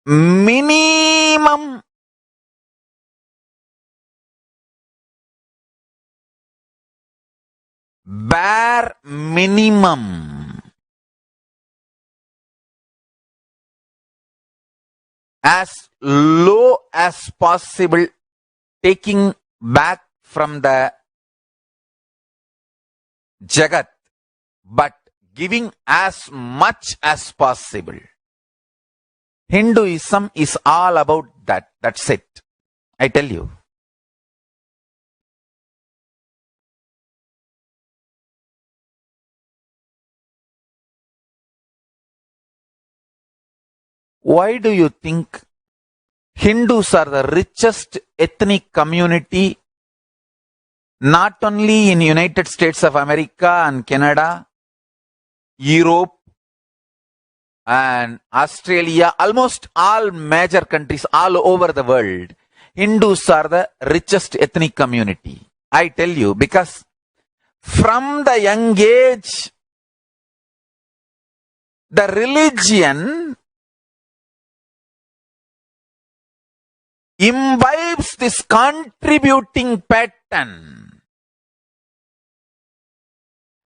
minimum bare minimum as low as possible, taking back from the Jagat, but giving as much as possible. Hinduism is all about that. That's it. I tell you. Why do you think Hindus are the richest ethnic community, not only in United States of America and Canada, Europe and Australia, almost all major countries all over the world? Hindus are the richest ethnic community. I tell you, because from the young age, the religion imbibes this contributing pattern.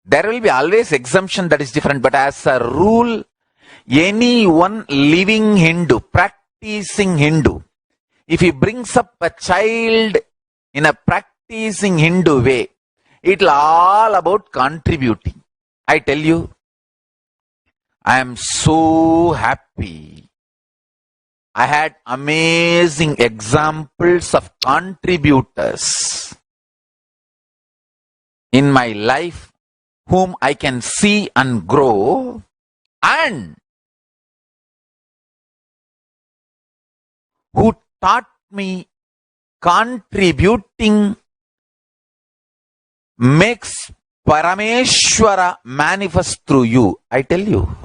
There will be always exemption that is different, but as a rule, anyone living Hindu, practicing Hindu, if he brings up a child in a practicing Hindu way, it's all about contributing. I tell you, I am so happy. I had amazing examples of contributors in my life whom I can see and grow, and who taught me contributing makes Parameshwara manifest through you. I tell you.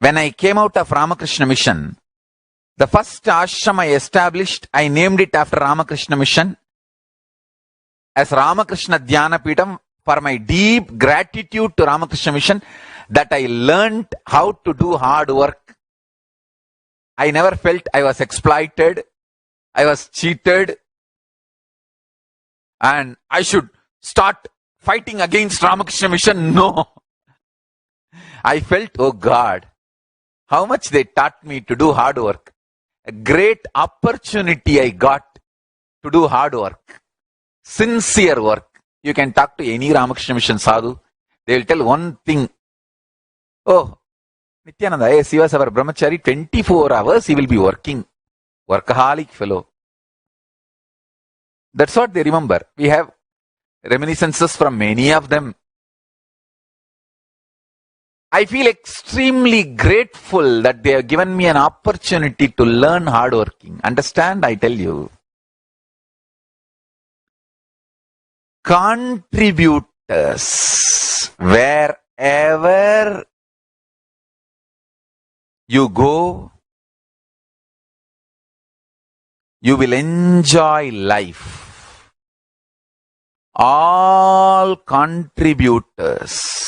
When I came out of Ramakrishna Mission, the first ashram I established, I named it after Ramakrishna Mission as Ramakrishna Dhyana Peetham, for my deep gratitude to Ramakrishna Mission that I learned how to do hard work. I never felt I was exploited, I was cheated, and I should start fighting against Ramakrishna Mission. No. I felt, oh God, how much they taught me to do hard work. A great opportunity I got to do hard work, sincere work. You can talk to any Ramakrishna Mission sadhu. They will tell one thing. Oh, Nithyananda, yes, he was our brahmachari. 24 hours he will be working. Workaholic fellow. That's what they remember. We have reminiscences from many of them. I feel extremely grateful that they have given me an opportunity to learn hardworking. Understand? I tell you. Contributors, wherever you go, you will enjoy life. All contributors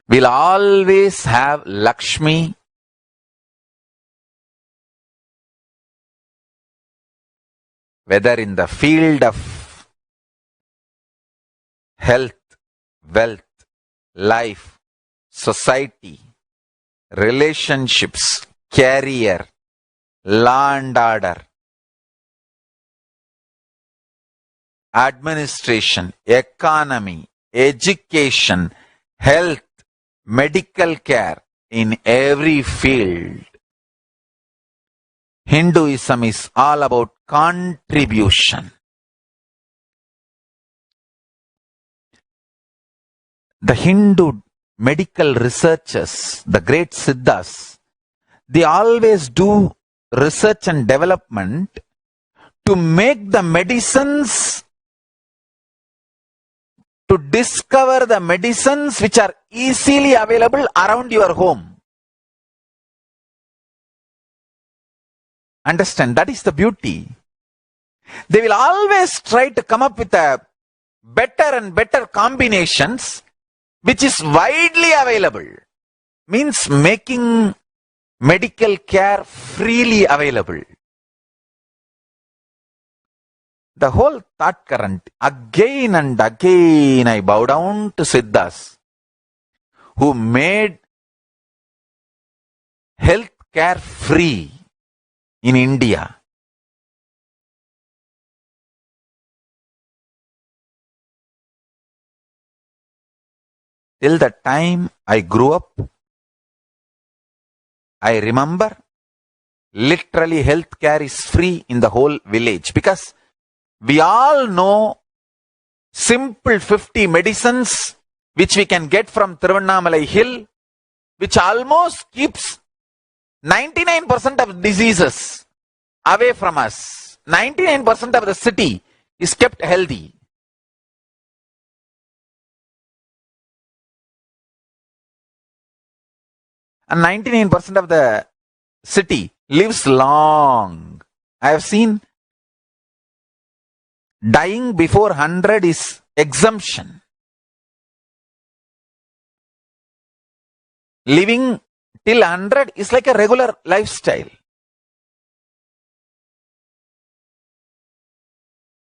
will always have Lakshmi, whether in the field of health, wealth, life, society, relationships, career, law and order, administration, economy, education, health, medical care, in every field. Hinduism is all about contribution. The Hindu medical researchers, the great Siddhas, they always do research and development to make the medicines, to discover the medicines which are easily available around your home. Understand, that is the beauty. They will always try to come up with a better and better combinations which is widely available. Means making medical care freely available. The whole thought current, again and again I bow down to Siddhas who made health care free in India. Till the time I grew up, I remember literally healthcare is free in the whole village, because we all know simple 50 medicines which we can get from Tiruvannamalai hill, which almost keeps 99% of diseases away from us. 99% of the city is kept healthy. And 99% of the city lives long. I have seen dying before 100 is exemption. Living till 100 is like a regular lifestyle.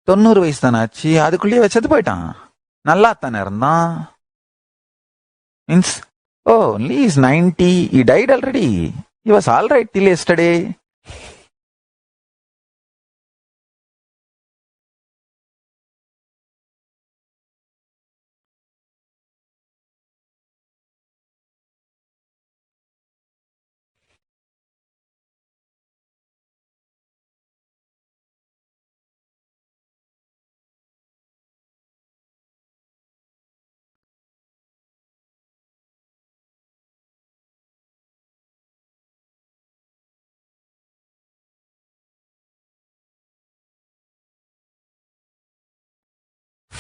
90 வயசு தானே ஆச்சு, அதுக்குள்ளேயே வச்சது போயிட்டான், நல்லா தானே இருந்தான். Means, oh, only is 90, he died already. He was all right till yesterday.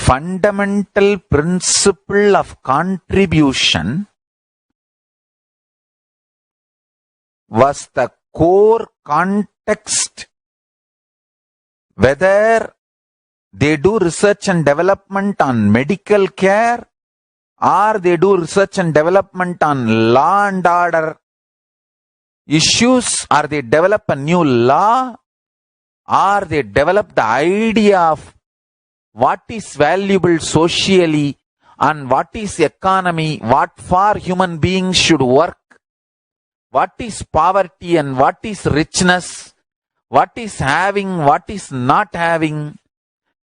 Fundamental principle of contribution was the core context, whether they do research and development on medical care or they do research and development on law and order issues, or they develop a new law, or they develop the idea of what is valuable socially and what is economy, what for human beings should work, what is poverty and what is richness, what is having, what is not having.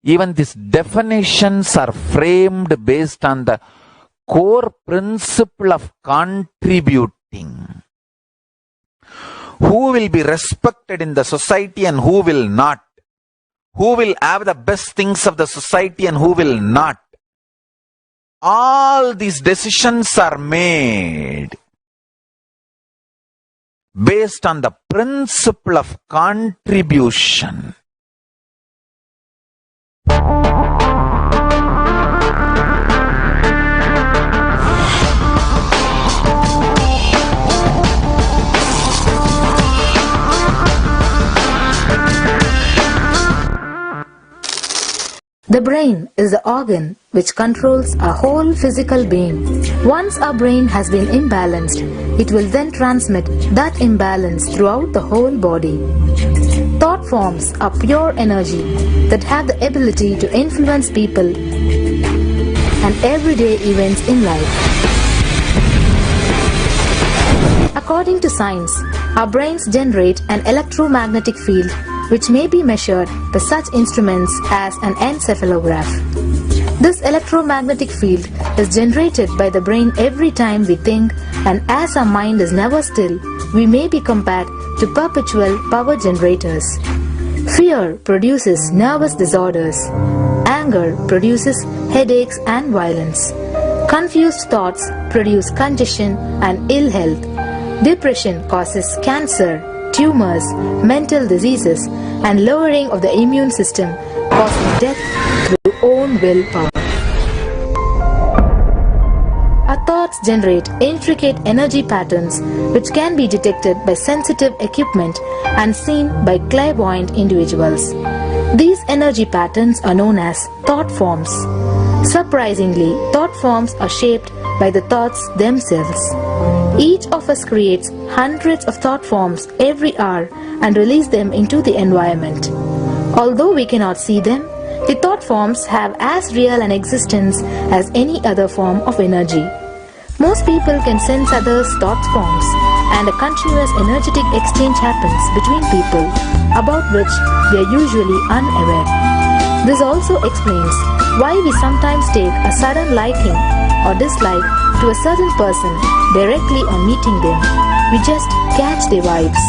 Even these definitions are framed based on the core principle of contributing. Who will be respected in the society and who will not? Who will have the best things of the society and who will not? All these decisions are made based on the principle of contribution. The brain is the organ which controls our whole physical being. Once our brain has been imbalanced, it will then transmit that imbalance throughout the whole body. Thought forms are pure energy that have the ability to influence people and everyday events in life. According to science, our brains generate an electromagnetic field which may be measured by such instruments as an encephalograph. This electromagnetic field is generated by the brain every time we think, and as our mind is never still, we may be compared to perpetual power generators. Fear produces nervous disorders. Anger produces headaches and violence. Confused thoughts produce congestion and ill health. Depression causes cancer, tumors, mental diseases, and lowering of the immune system, causing death through own willpower. Our thoughts generate intricate energy patterns which can be detected by sensitive equipment and seen by clairvoyant individuals. These energy patterns are known as thought forms. Surprisingly, thought forms are shaped by the thoughts themselves. Each of us creates hundreds of thought forms every hour and release them into the environment. Although we cannot see them, the thought forms have as real an existence as any other form of energy. Most people can sense others' thought forms, and a continuous energetic exchange happens between people about which we are usually unaware. This also explains why we sometimes take a sudden liking or dislike to a certain person directly on meeting them. We just catch their vibes.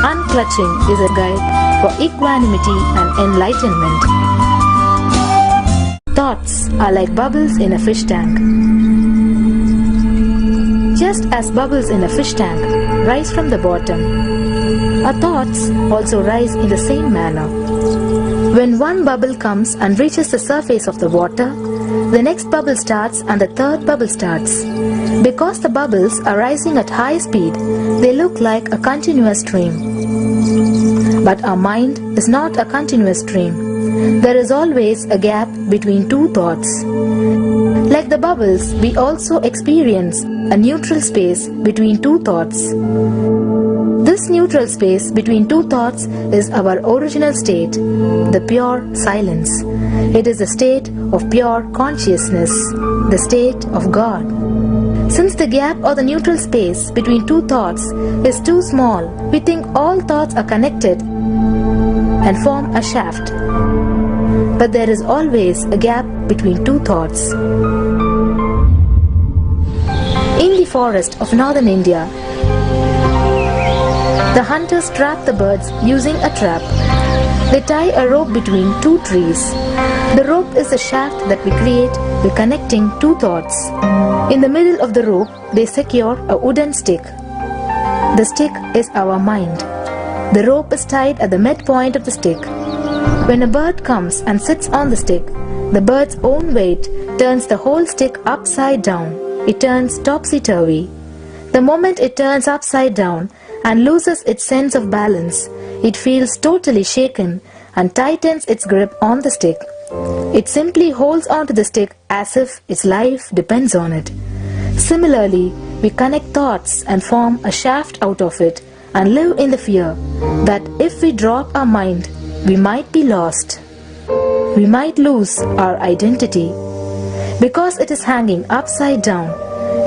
Unclutching is a guide for equanimity and enlightenment. Thoughts are like bubbles in a fish tank. Just as bubbles in a fish tank rise from the bottom, our thoughts also rise in the same manner. When one bubble comes and reaches the surface of the water, the next bubble starts and the third bubble starts. Because the bubbles are rising at high speed, they look like a continuous stream. But our mind is not a continuous stream. There is always a gap between two thoughts. Like the bubbles, we also experience a neutral space between two thoughts. This neutral space between two thoughts is our original state, the pure silence. It is the state of pure consciousness, the state of God. Since the gap or the neutral space between two thoughts is too small, we think all thoughts are connected and form a shaft. But there is always a gap between two thoughts. In the forest of northern India, the hunters trap the birds using a trap. They tie a rope between two trees. The rope is the shaft that we create by connecting two thoughts. In the middle of the rope, they secure a wooden stick. The stick is our mind. The rope is tied at the midpoint of the stick. When a bird comes and sits on the stick, the bird's own weight turns the whole stick upside down. It turns topsy-turvy. The moment it turns upside down and loses its sense of balance, it feels totally shaken and tightens its grip on the stick. It simply holds onto the stick as if its life depends on it. Similarly, we connect thoughts and form a shaft out of it and live in the fear that if we drop our mind, we might be lost. We might lose our identity. Because it is hanging upside down,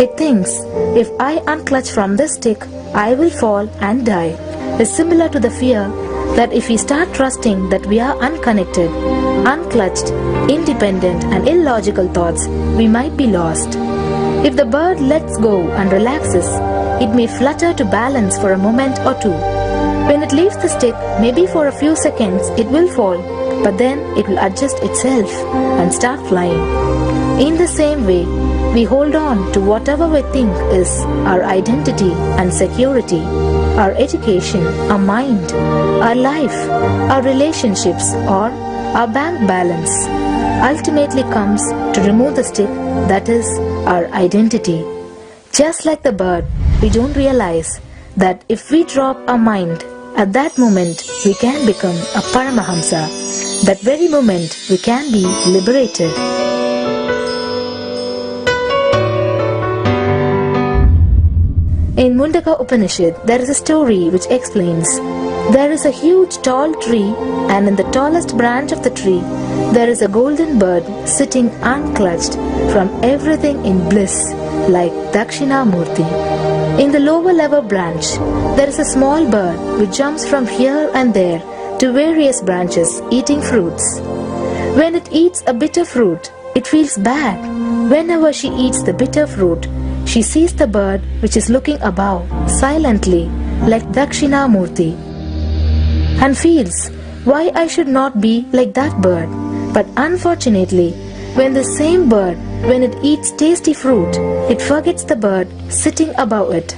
it thinks, if I unclutch from this stick, I will fall and die. It's similar to the fear that if we start trusting that we are unconnected, unclutched, independent and illogical thoughts, we might be lost. If the bird lets go and relaxes, it may flutter to balance for a moment or two. When it leaves the stick, maybe for a few seconds it will fall, but then it will adjust itself and start flying. In the same way, we hold on to whatever we think is our identity and security, our education, our mind, our life, our relationships, or our bank balance. Ultimately comes to remove the stick that is our identity. Just like the bird, we don't realize that if we drop our mind, at that moment we can become a Paramahamsa. That very moment we can be liberated. In Mundaka Upanishad, there is a story which explains, there is a huge tall tree, and in the tallest branch of the tree, there is a golden bird sitting unclutched from everything in bliss, like Dakshinamurti. In the lower level branch, there is a small bird which jumps from here and there to various branches eating fruits. When it eats a bitter fruit, it feels bad. Whenever she eats the bitter fruit, she sees the bird which is looking above, silently, like Dakshinamurti, and feels, why I should not be like that bird. But unfortunately, when the same bird, when it eats tasty fruit, it forgets the bird sitting above it.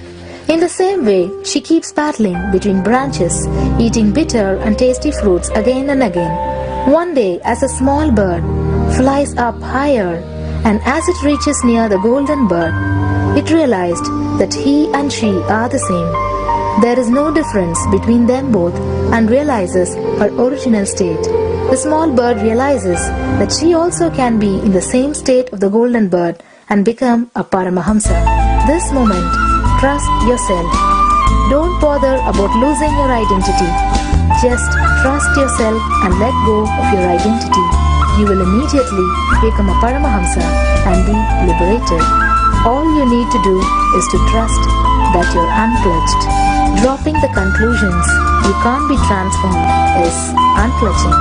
In the same way, she keeps battling between branches, eating bitter and tasty fruits again and again. One day, as a small bird flies up higher, and as it reaches near the golden bird, it realized that he and she are the same. There is no difference between them both and realizes her original state. The small bird realizes that she also can be in the same state of the golden bird and become a Paramahamsa. This moment, trust yourself. Don't bother about losing your identity. Just trust yourself and let go of your identity. You will immediately become a Paramahamsa and be liberated. All you need to do is to trust that you're unclutched. Dropping the conclusions you can't be transformed is unclutching.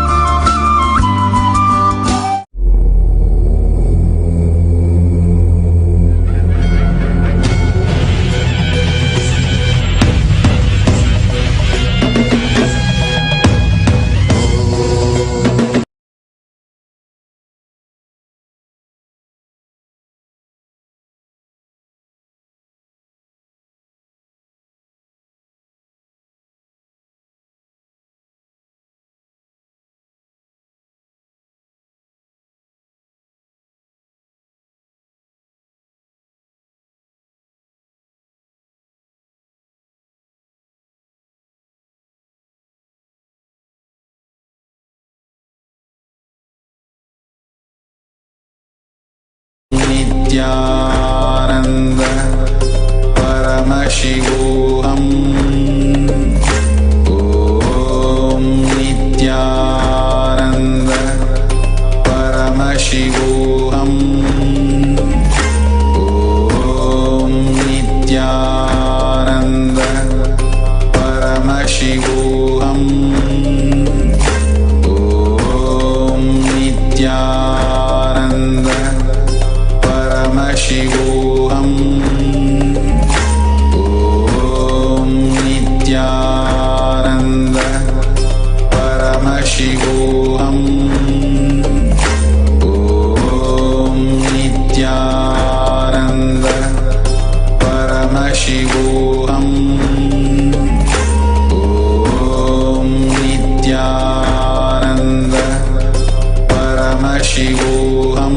Nithyananda Paramashivoham. Om Nithyananda Paramashivoham. Om Nithyananda Paramashivoham. Om Nithyananda Paramashivoham. Om Nithyananda Paramashivoham. Om Nithyananda Paramashivoham. Om Nithyananda Paramashivoham.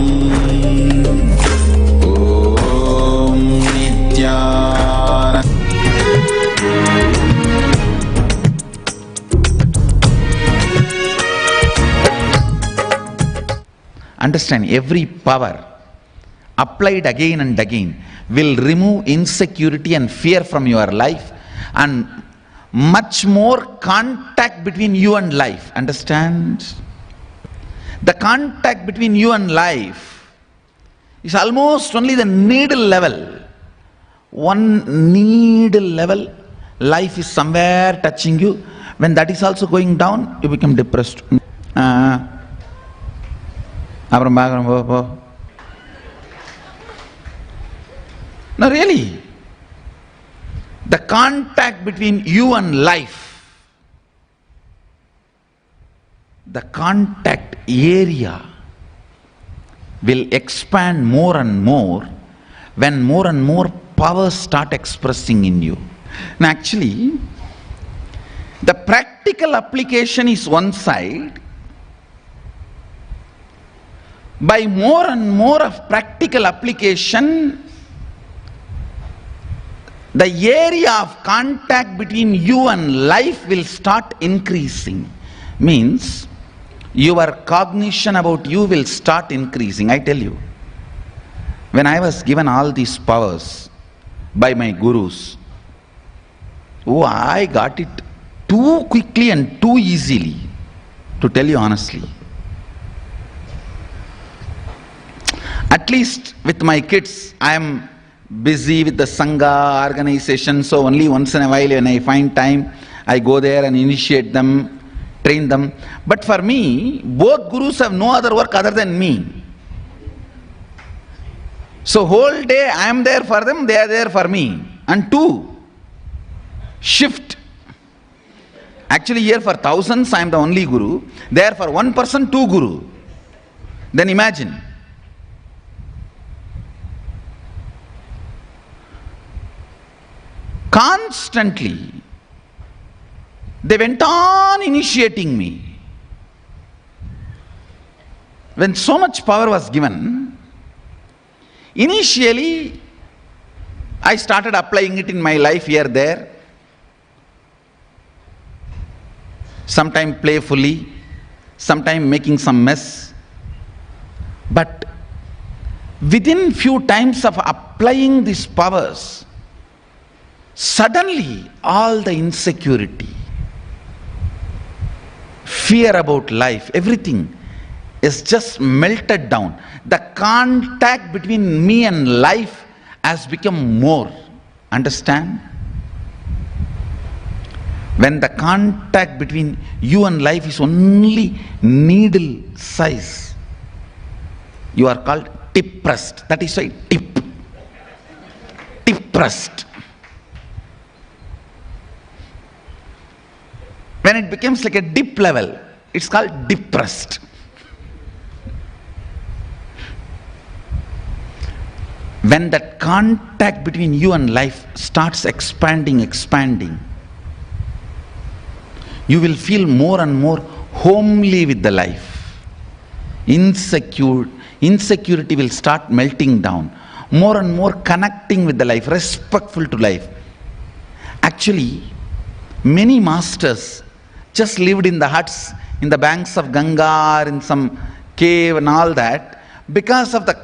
Understand, every power applied again and again will remove insecurity and fear from your life and much more contact between you and life. Understand? The contact between you and life is almost only the needle level. One needle level, life is somewhere touching you. When that is also going down, you become depressed. No, really. The contact between you and life, the contact area will expand more and more when more and more powers start expressing in you. Now actually, the practical application is one side. By more and more of practical application, the area of contact between you and life will start increasing. Means, your cognition about you will start increasing. I tell you, when I was given all these powers by my gurus, I got it too quickly and too easily, to tell you honestly. At least with my kids, I am busy with the Sangha organization, so only once in a while when I find time, I go there and initiate them, train them. But for me, both gurus have no other work other than me. So whole day I am there for them, they are there for me. And two, shift. Actually here for thousands I am the only guru, there for one person, two guru. Then imagine. Constantly, they went on initiating me. When so much power was given, initially, I started applying it in my life here, there. sometimes playfully, sometimes making some mess. But within few times of applying these powers, suddenly all the insecurity, fear about life, everything is just melted down. The contact between me and life has become more. Understand? When the contact between you and life is only needle size, you are called depressed. That is why depressed. When it becomes like a dip level, it's called depressed. When that contact between you and life starts expanding, you will feel more and more homely with the life. Insecurity will start melting down. More and more connecting with the life, respectful to life. Actually, many masters just lived in the huts, in the banks of Ganga, or in some cave and all that, because of the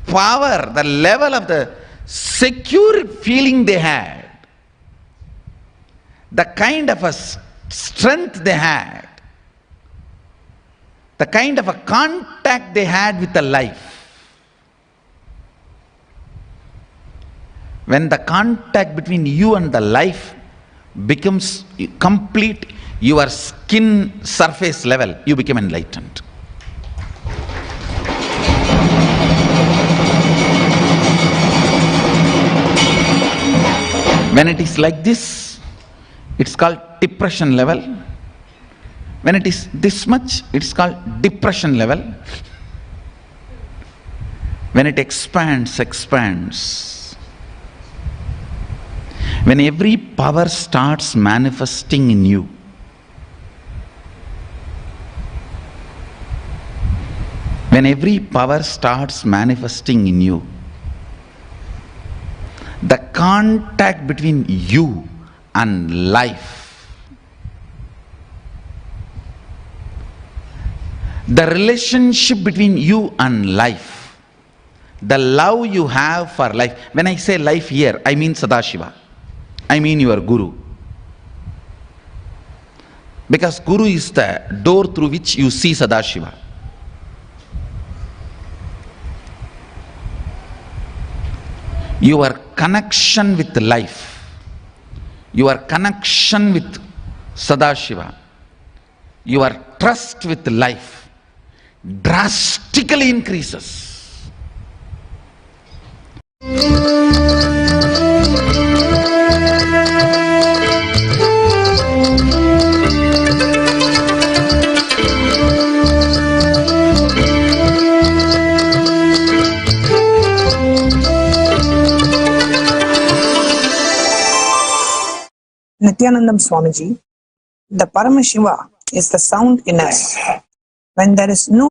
power, the level of the secure feeling they had, the kind of a strength they had, the kind of a contact they had with the life. When the contact between you and the life becomes complete, your skin surface level, you become enlightened. When it is like this, it's called depression level. When it is this much, it's called depression level. When it expands, when every power starts manifesting in you, when every power starts manifesting in you, the contact between you and life, the relationship between you and life, the love you have for life. When I say life here, I mean Sadashiva. I mean your Guru. Because Guru is the door through which you see Sadashiva. Your connection with life, your connection with Sadashiva, your trust with life drastically increases. Nithyananda Swamiji, the Paramashiva is the sound in us. When there is no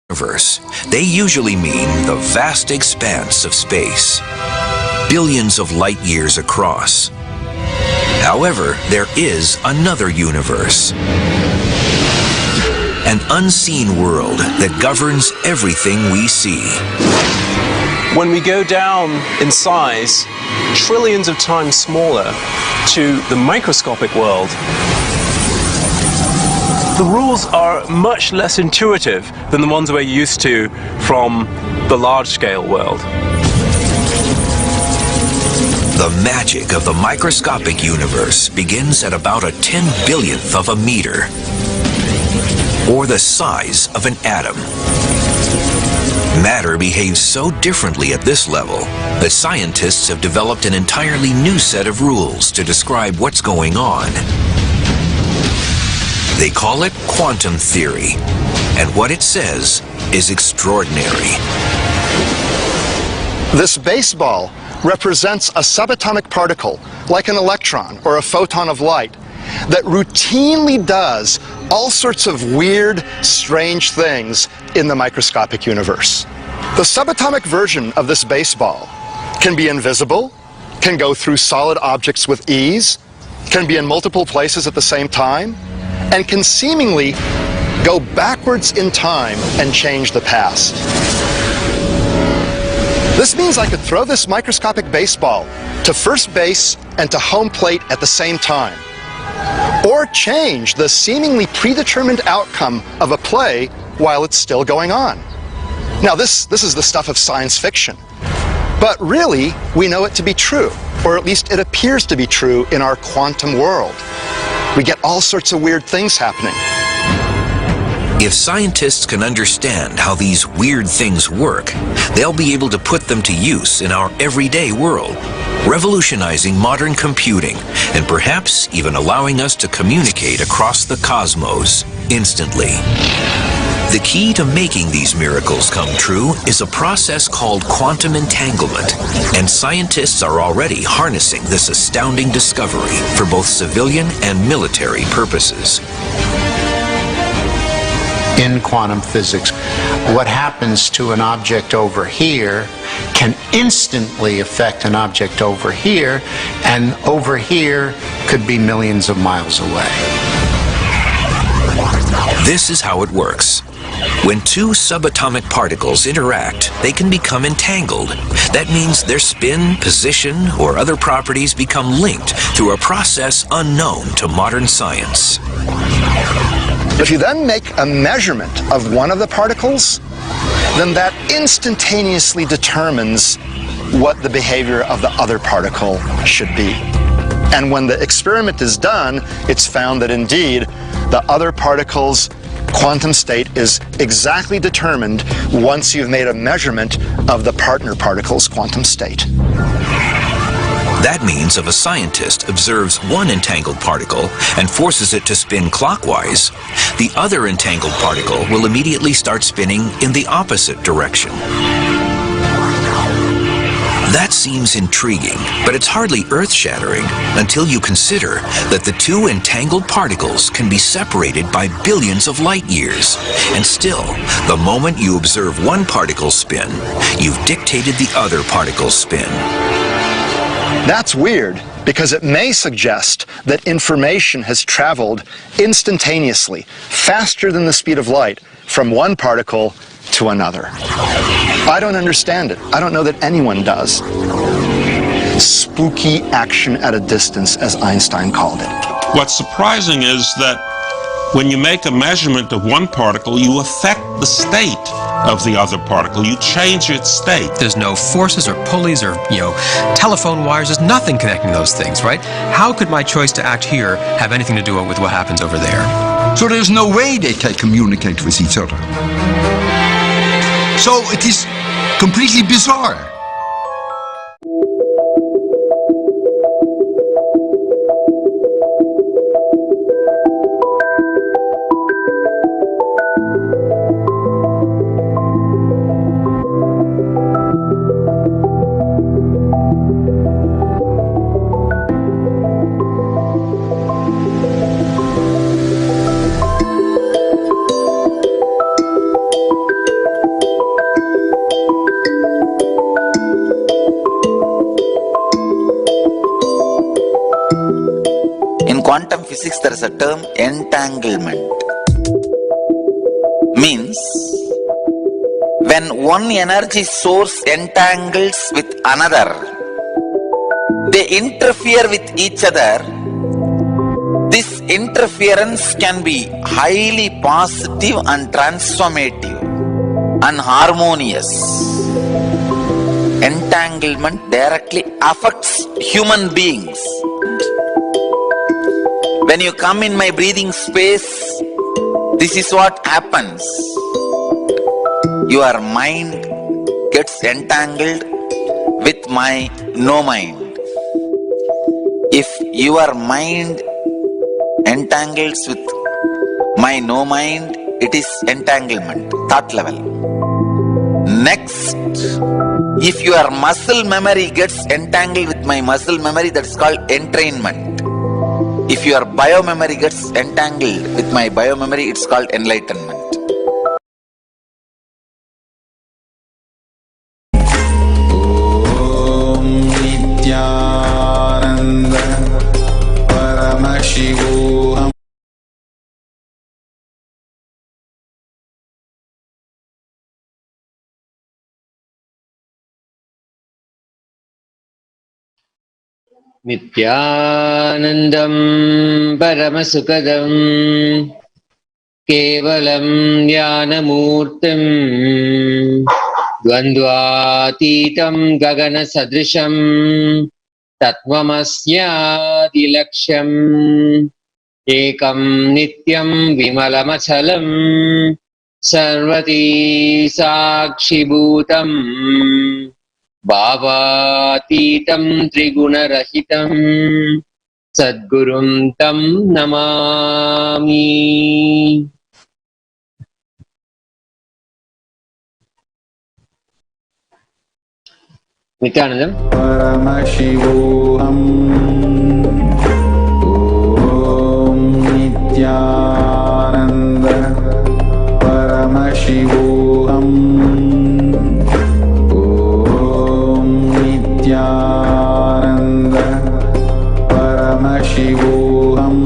universe, they usually mean the vast expanse of space, billions of light years across. However, there is another universe, an unseen world that governs everything we see. When we go down in size, trillions of times smaller, to the microscopic world, the rules are much less intuitive than the ones we're used to from the large-scale world. The magic of the microscopic universe begins at about a 10/1000th of a meter, or the size of an atom. Matter behaves so differently at this level that scientists have developed an entirely new set of rules to describe what's going on. They call it quantum theory, and what it says is extraordinary. This baseball represents a subatomic particle, like an electron or a photon of light, that routinely does all sorts of weird, strange things in the microscopic universe. The subatomic version of this baseball can be invisible, can go through solid objects with ease, can be in multiple places at the same time, and can seemingly go backwards in time and change the past. This means I could throw this microscopic baseball to first base and to home plate at the same time, or change the seemingly predetermined outcome of a play while it's still going on. Now this is the stuff of science fiction, but really we know it to be true, or at least it appears to be true in our quantum world. We get all sorts of weird things happening. If scientists can understand how these weird things work, they'll be able to put them to use in our everyday world, revolutionizing modern computing and perhaps even allowing us to communicate across the cosmos instantly. The key to making these miracles come true is a process called quantum entanglement, and scientists are already harnessing this astounding discovery for both civilian and military purposes. In quantum physics, what happens to an object over here can instantly affect an object over here, and over here could be millions of miles away. This is how it works. When two subatomic particles interact, they can become entangled. That means their spin, position, or other properties become linked through a process unknown to modern science. If you then make a measurement of one of the particles, then that instantaneously determines what the behavior of the other particle should be. And when the experiment is done, it's found that indeed the other particle's quantum state is exactly determined once you've made a measurement of the partner particle's quantum state. That means if a scientist observes one entangled particle and forces it to spin clockwise, the other entangled particle will immediately start spinning in the opposite direction. That seems intriguing, but it's hardly earth-shattering until you consider that the two entangled particles can be separated by billions of light years. And still, the moment you observe one particle spin, you've dictated the other particle's spin. That's weird because it may suggest that information has traveled instantaneously, faster than the speed of light, from one particle to another. I don't understand it. I don't know that anyone does. Spooky action at a distance, as Einstein called it. What's surprising is that when you make a measurement of one particle, you affect the state of the other particle. You change its state. There's no forces or pulleys or, telephone wires. There's nothing connecting those things, right? How could my choice to act here have anything to do with what happens over there? So there's no way they can communicate with each other. So it is completely bizarre. Quantum physics, there is a term entanglement. Means when one energy source entangles with another, they interfere with each other. This interference can be highly positive and transformative and harmonious. Entanglement directly affects human beings. When you come in my breathing space, this is what happens. Your mind gets entangled with my no mind. If your mind entangles with my no mind, it is entanglement, thought level. Next, If your muscle memory gets entangled with my muscle memory, that's called entrainment. If your bio-memory gets entangled with my bio-memory, it's called enlightenment. Om Nithyananda Paramashivoham. नित्यानन्दं परमसुखदं केवलं ज्ञानमूर्तिं द्वन्द्वातीतं गगनसदृशं तत्त्वमस्यादिलक्ष्यम् एकं नित्यं विमलमचलं सर्वती साक्षिभूतम् भावातीतं त्रिगुणरहितं सद्गुरुं तं Namami. नित्यानन्दं Paramashivoham. Om Nithyananda Paramashivoham. Nithyananda Paramashivoham.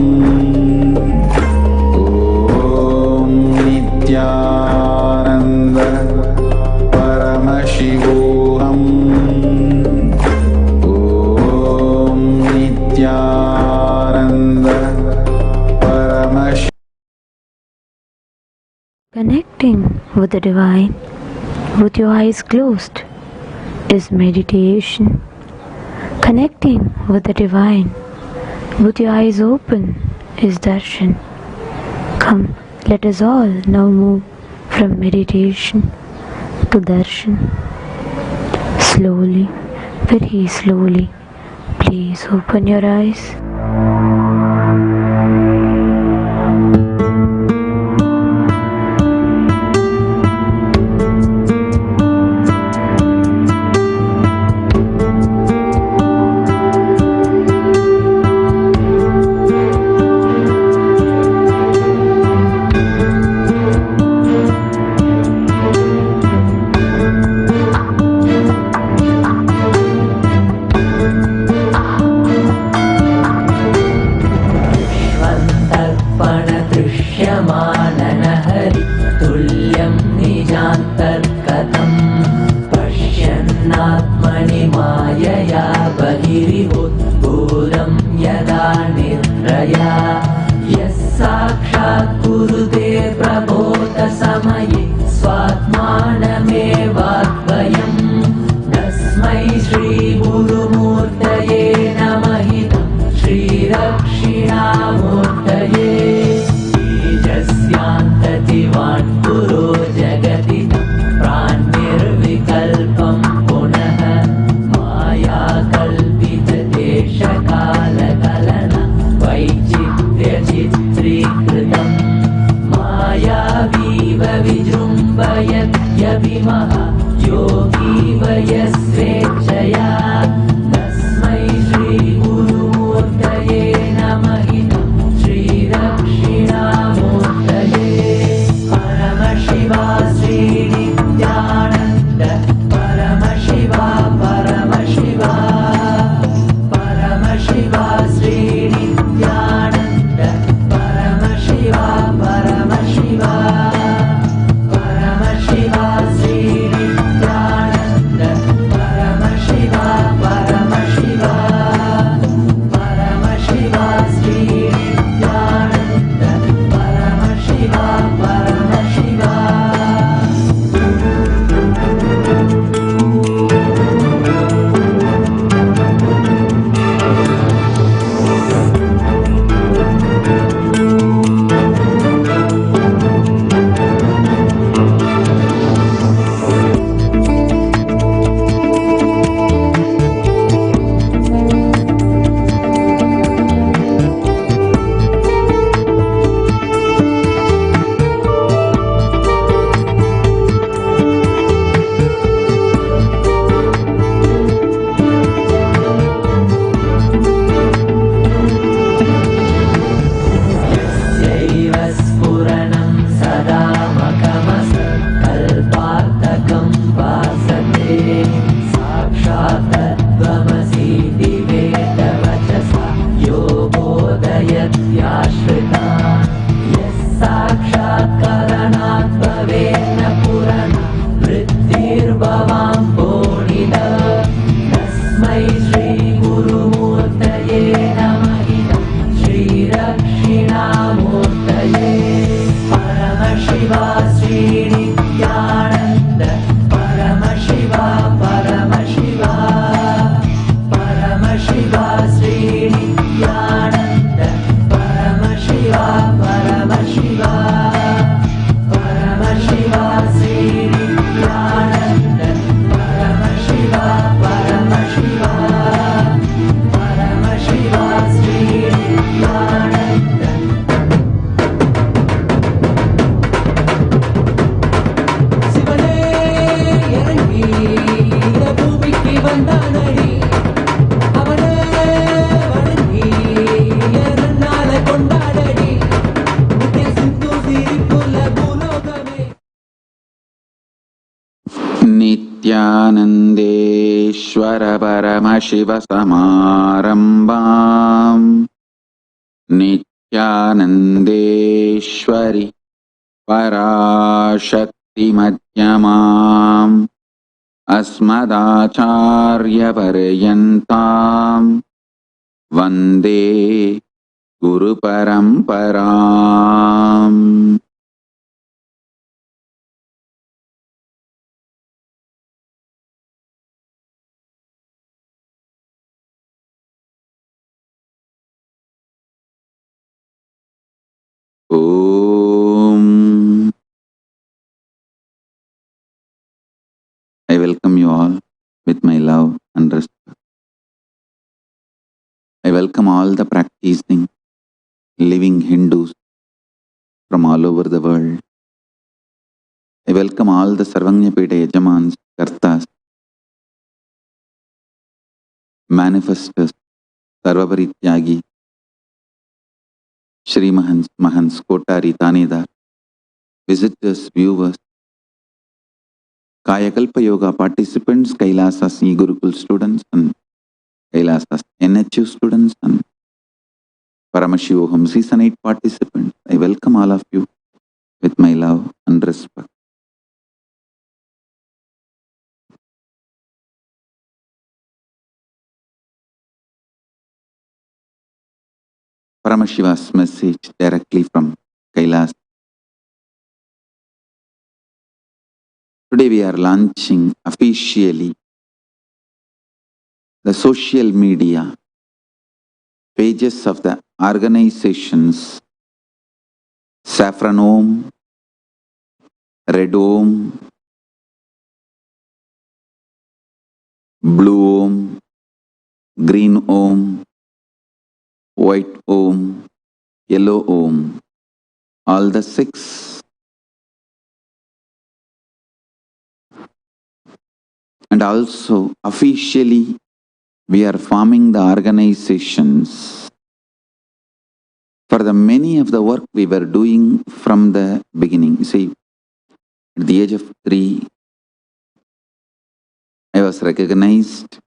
Om Nithyananda Paramashivoham. Om Nithyananda Paramashivoham. Connecting with the divine with your eyes closed is meditation. Connecting with the divine with your eyes open is darshan. Come, let us all now move from meditation to darshan. Slowly, very slowly, please open your eyes. Vijrum परमशिवसमारम्भाम् नित्यानन्देश्वरि पराशक्तिमध्यमाम् अस्मदाचार्यपर्यन्ताम् वन्दे गुरुपरम्पराम्. Om. I welcome you all with my love and respect. I welcome all the practicing, living Hindus from all over the world. I welcome all the Sarvanyapeta Yajamans, Kartas, manifestors, Sarvaparityagi, Shri Mahans, Kotari, Tanidar, visitors, viewers, Kayakalpa Yoga participants, Kailasas E-Gurukul students and Kailasas NHU students and Paramashivoham Season 8 participants. I welcome all of you with my love and respect. Paramashiva's message directly from Kailas. Today we are launching officially the social media pages of the organizations Saffron Om, Red Om, Blue Om, Green Om, White Om, Yellow Om, all the 6. And also officially we are forming the organizations for the many of the work we were doing from the beginning. You see, at the age of 3, I was recognized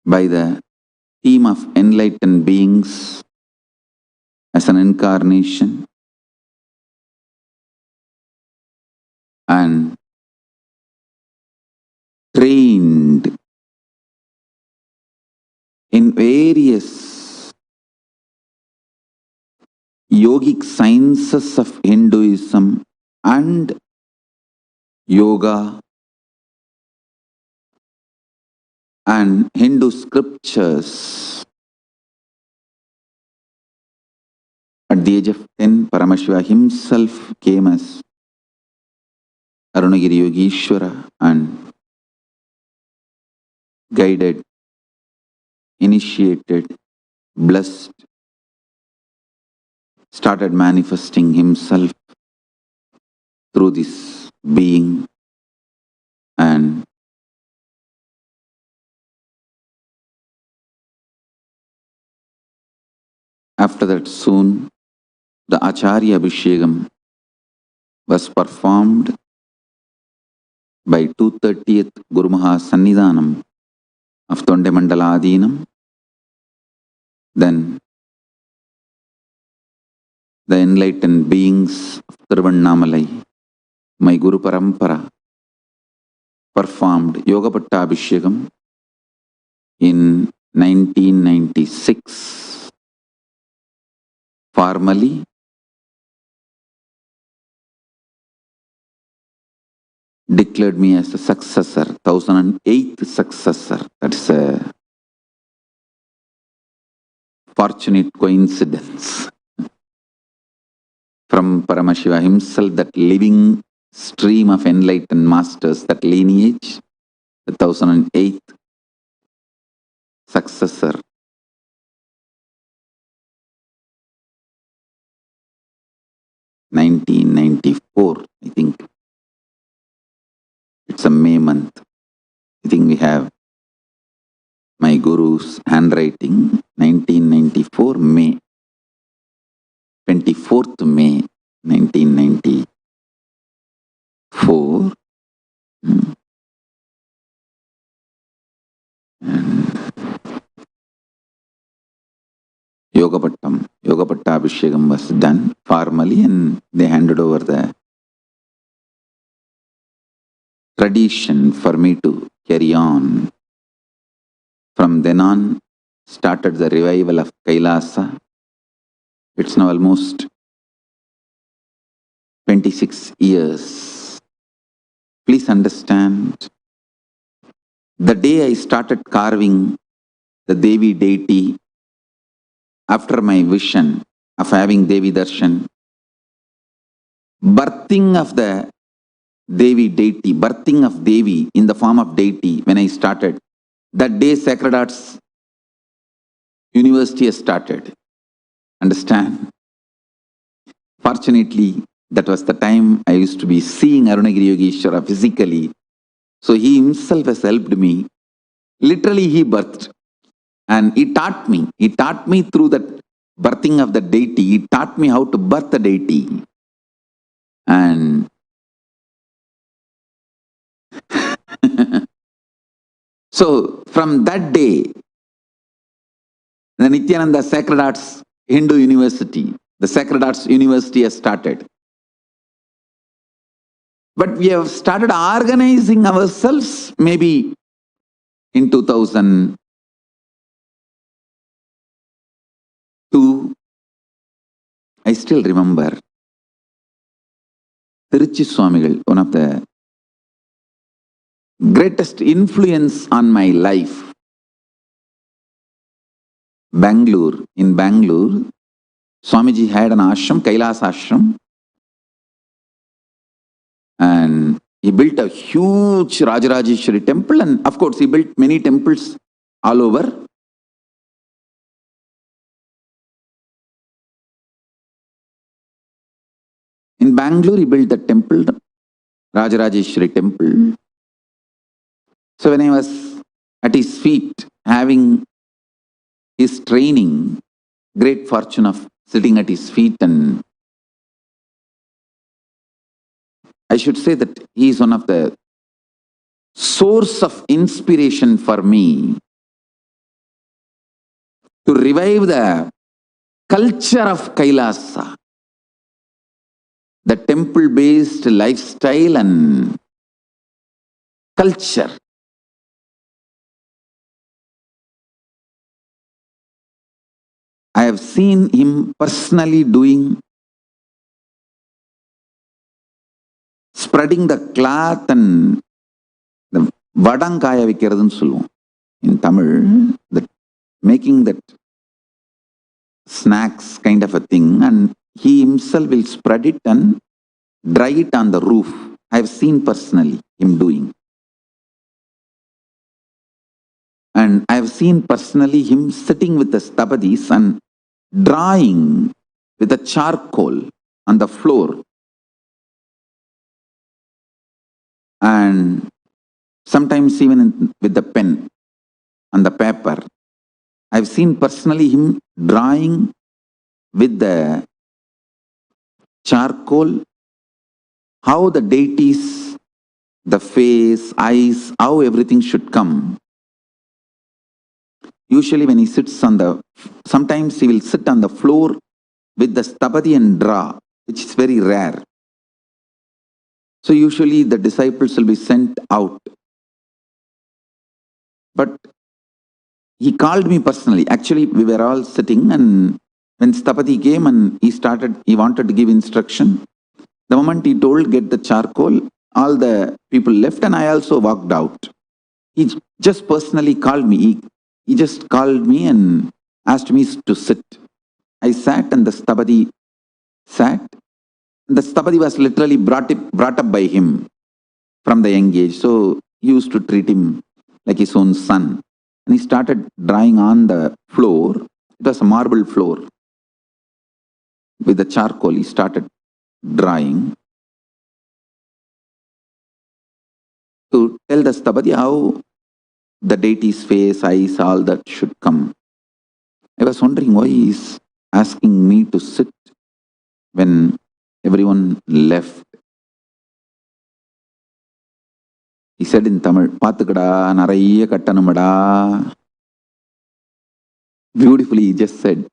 by the team of enlightened beings as an incarnation, and trained in various yogic sciences of Hinduism and yoga and Hindu scriptures. At the age of 10, Paramashiva himself came as Arunagiri Yogishwara and guided, initiated, blessed, started manifesting himself through this being, and after that soon the Acharya Abhishekam was performed by 230th Guru Maha Sannidhanam of Tondemandala Adinam. Then the enlightened beings of Tiruvannamalai, my Guru Parampara, performed Yoga Pattabhishekam in 1996. Formally, declared me as a successor, 1008th successor. That's a fortunate coincidence from Paramashiva himself, that living stream of enlightened masters, that lineage, the 1008th successor. (1994), I think. It's a May month. I think we have my Guru's handwriting, 1994 May, 24th May, 1994. Yoga Pattam. Yoga Patta Abhishekam was done formally and they handed over the tradition for me to carry on. From then on, started the revival of Kailasa. It's now almost 26 years. Please understand, the day I started carving the Devi deity, after my vision of having Devi Darshan, birthing of the Devi deity, birthing of Devi in the form of deity, when I started, that day Sacred Arts University has started. Understand? Fortunately, that was the time I used to be seeing Arunagiri Yogeshwara physically. So he himself has helped me. Literally, he birthed. And he taught me. He taught me through that birthing of the deity. He taught me how to birth the deity. And so from that day, the Nithyananda Sacred Arts Hindu University, the Sacred Arts University has started. But we have started organizing ourselves maybe in 2002. I still remember Tiruchi Swamigal, one of the greatest influence on my life. In Bangalore, Swamiji had an ashram, Kailas ashram, and he built a huge Rajarajeshwari temple, and of course he built many temples all over. In Bangalore, he built the temple, Rajarajeshwari temple. So when I was at his feet, having his training, great fortune of sitting at his feet, and I should say that he is one of the source of inspiration for me to revive the culture of Kailasa, the temple-based lifestyle and culture. I have seen him personally spreading the cloth and the vadankaya vikkiradunu solluvom in Tamil, that making that snacks kind of a thing, and he himself will spread it and dry it on the roof. I have seen personally him doing. And I have seen personally him sitting with the stabadis and drawing with a charcoal on the floor. And sometimes even with the pen on the paper. I've seen personally him drawing with the charcoal how the deities, the face, eyes, how everything should come. Usually when he sits sometimes he will sit on the floor with the stabadi and draw, which is very rare. So usually the disciples will be sent out. But he called me personally. Actually, we were all sitting, and when Stapati came and he wanted to give instruction. The moment he told, get the charcoal, all the people left and I also walked out. He just personally called me. He just called me and asked me to sit. I sat and the Stapati sat. The Stapati was literally brought up by him from the young age. So he used to treat him like his own son. And he started drawing on the floor. It was a marble floor. With the charcoal, he started drawing to tell the Stapati how the deity's face, eyes, all that should come. I was wondering why he is asking me to sit when everyone left. He said in Tamil, "Pathukada naraiya kattanumada." Beautifully, he just said,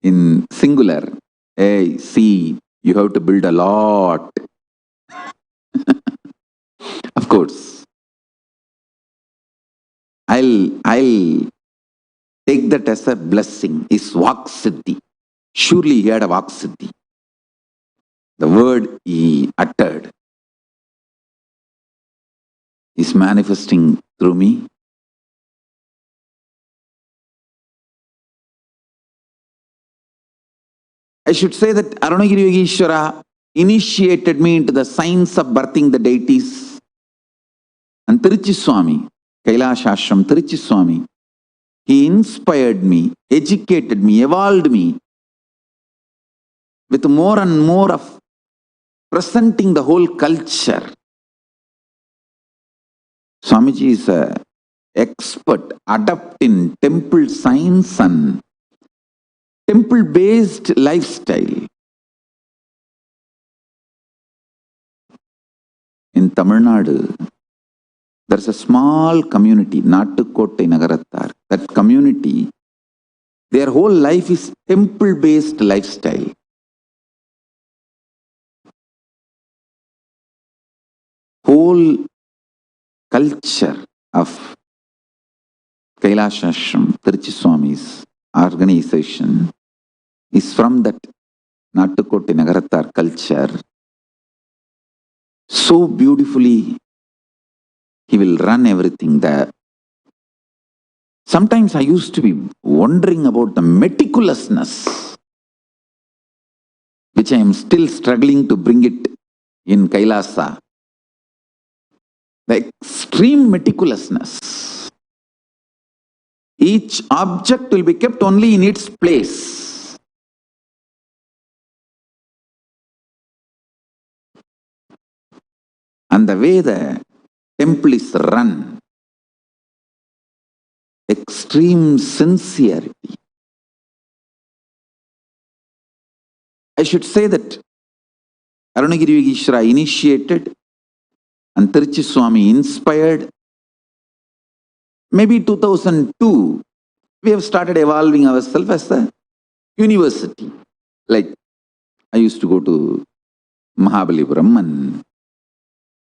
in singular. Hey, see, you have to build a lot. Of course, I'll take that as a blessing. Is Vak Siddhi. Surely he had a Vak Siddhi. The word he uttered is manifesting through me. I should say that Arunagiri Yogeshwara initiated me into the science of birthing the deities. And Tiruchi Swami, Kailash Ashram Tiruchi Swami, he inspired me, educated me, evolved me with more and more of presenting the whole culture. Swamiji is an expert, adept in temple science and temple-based lifestyle. In Tamil Nadu, there's a small community, Nattukottai Nagarattar. That community, their whole life is temple-based lifestyle. Whole culture of Kailash Ashram, Tiruchi Swami's organization is from that Nattukottai Nagarattar culture. So beautifully, he will run everything there. Sometimes I used to be wondering about the meticulousness, which I am still struggling to bring it in Kailasa. The extreme meticulousness. Each object will be kept only in its place. And the way the temple is run, extreme sincerity. I should say that Arunagiri Yogeshwara initiated and Tiruchi Swami inspired. Maybe 2002, we have started evolving ourselves as a university. Like, I used to go to Mahabalipuram and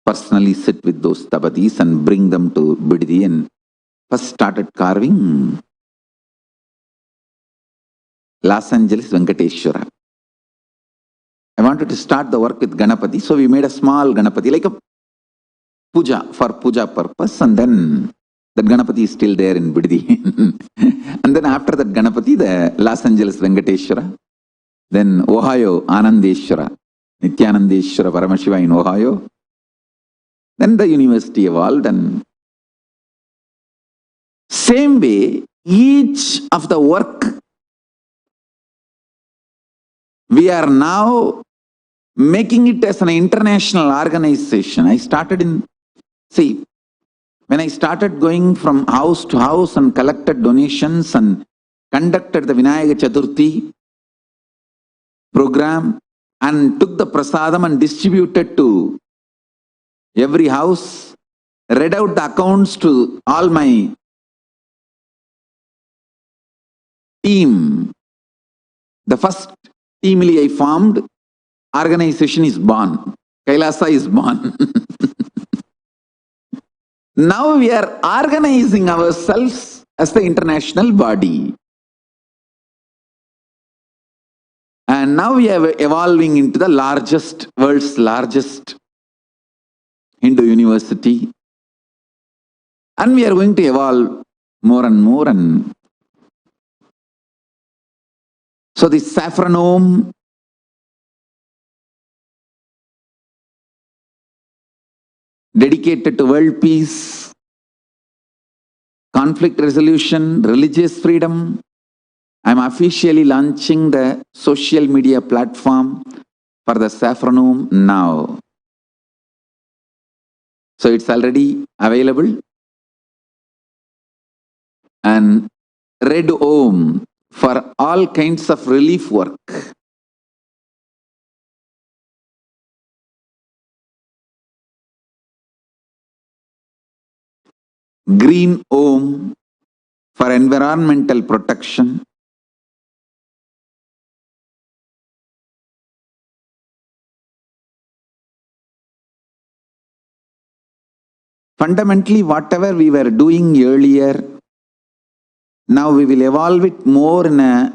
personally sit with those tabadis and bring them to Bididi and first started carving Los Angeles Venkateshwara. I wanted to start the work with Ganapati, so we made a small Ganapati, like a puja, for puja purpose, and then that Ganapati is still there in Bididi. And then after that Ganapati, the Los Angeles Venkateshwara, then Ohio Anandeshwara, Nithyanandeshwara Paramashiva in Ohio. Then the university evolved, and same way, each of the work we are now making it as an international organization. I started when I started going from house to house and collected donations and conducted the Vinayaka Chaturthi program and took the prasadam and distributed to every house, read out the accounts to all my team. The first team I formed, organization is born. Kailasa is born. Now we are organizing ourselves as the international body. And now we are evolving into the world's largest Hindu university. And we are going to evolve more and more. And so this saffronome dedicated to world peace, conflict resolution, religious freedom. I'm officially launching the social media platform for the saffronome now. So it's already available. And Red Om for all kinds of relief work. Green Om for environmental protection. Fundamentally, whatever we were doing earlier, now we will evolve it more in a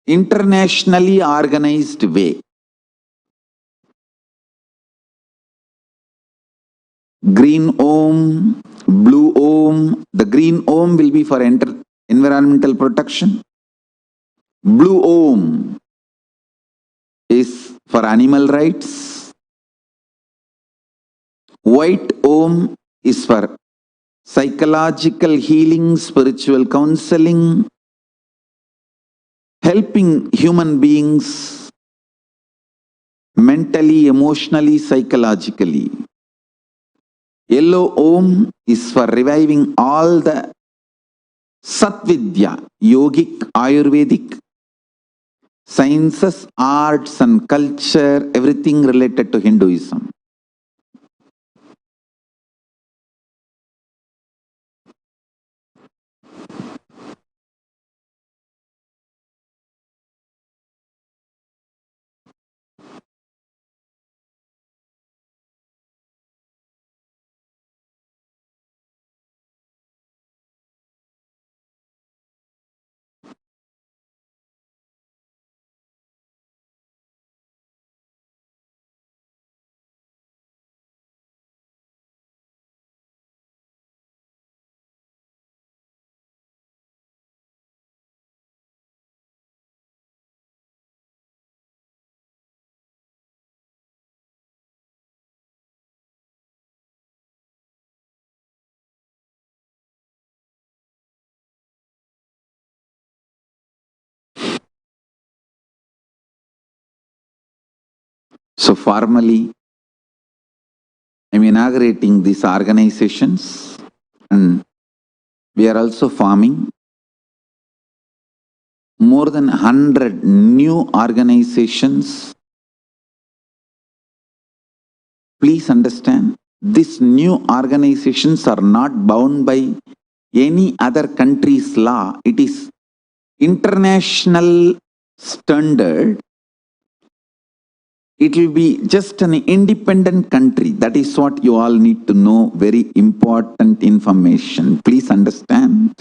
internationally organized way. Green Om, Blue Om. The green Om will be for environmental protection. Blue Om is for animal rights. White Om is for psychological healing, spiritual counseling, helping human beings mentally, emotionally, psychologically. Yellow Om is for reviving all the Satvidya, yogic, Ayurvedic, sciences, arts and culture, everything related to Hinduism. So formally, I'm inaugurating these organizations, and we are also forming more than 100 new organizations. Please understand, these new organizations are not bound by any other country's law. It is international standard. It will be just an independent country. That is what you all need to know. Very important information. Please understand.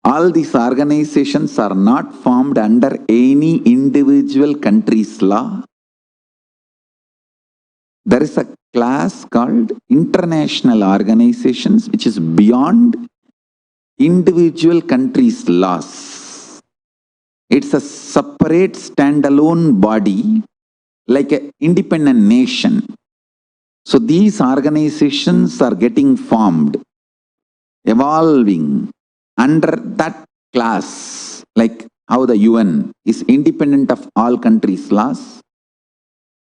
All these organizations are not formed under any individual country's law. There is a class called international organizations, which is beyond individual countries' laws. It's a separate standalone body, like an independent nation. So these organizations are getting formed, evolving under that class, like how the UN is independent of all countries' laws.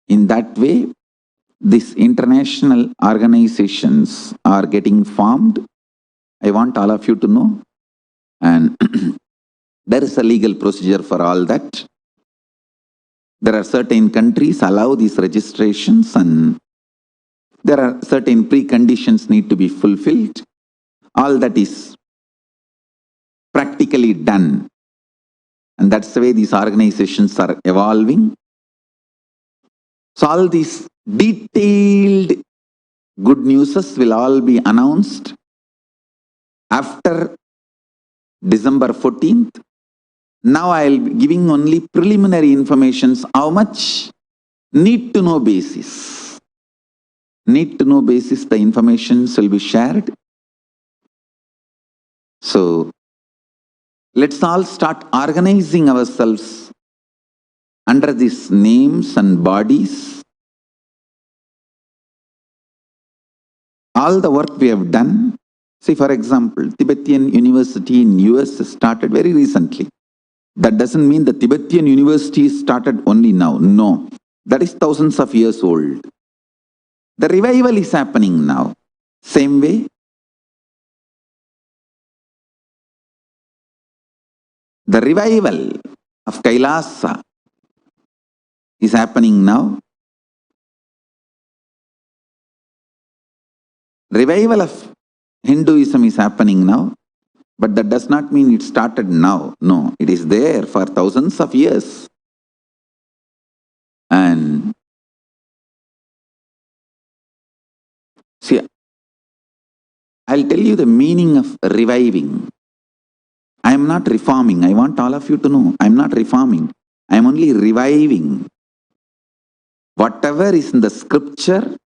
In that way, these international organizations are getting formed. I want all of you to know. And there is a legal procedure for all that. There are certain countries allow these registrations, and there are certain preconditions need to be fulfilled. All that is practically done. And that's the way these organizations are evolving. So all these detailed good newses will all be announced after December 14th. Now I'll be giving only preliminary informations. How much? Need to know basis. Need to know basis, the informations will be shared. So let's all start organizing ourselves under these names and bodies. All the work we have done. See, for example, Tibetan University in US started very recently. That doesn't mean the Tibetan University started only now. No, that is thousands of years old. The revival is happening now. Same way, the revival of Kailasa is happening now. Revival of Hinduism is happening now. But that does not mean it started now. No, it is there for thousands of years. And I'll tell you the meaning of reviving. I am not reforming. I want all of you to know, I am not reforming. I am only reviving. Whatever is in the scripture,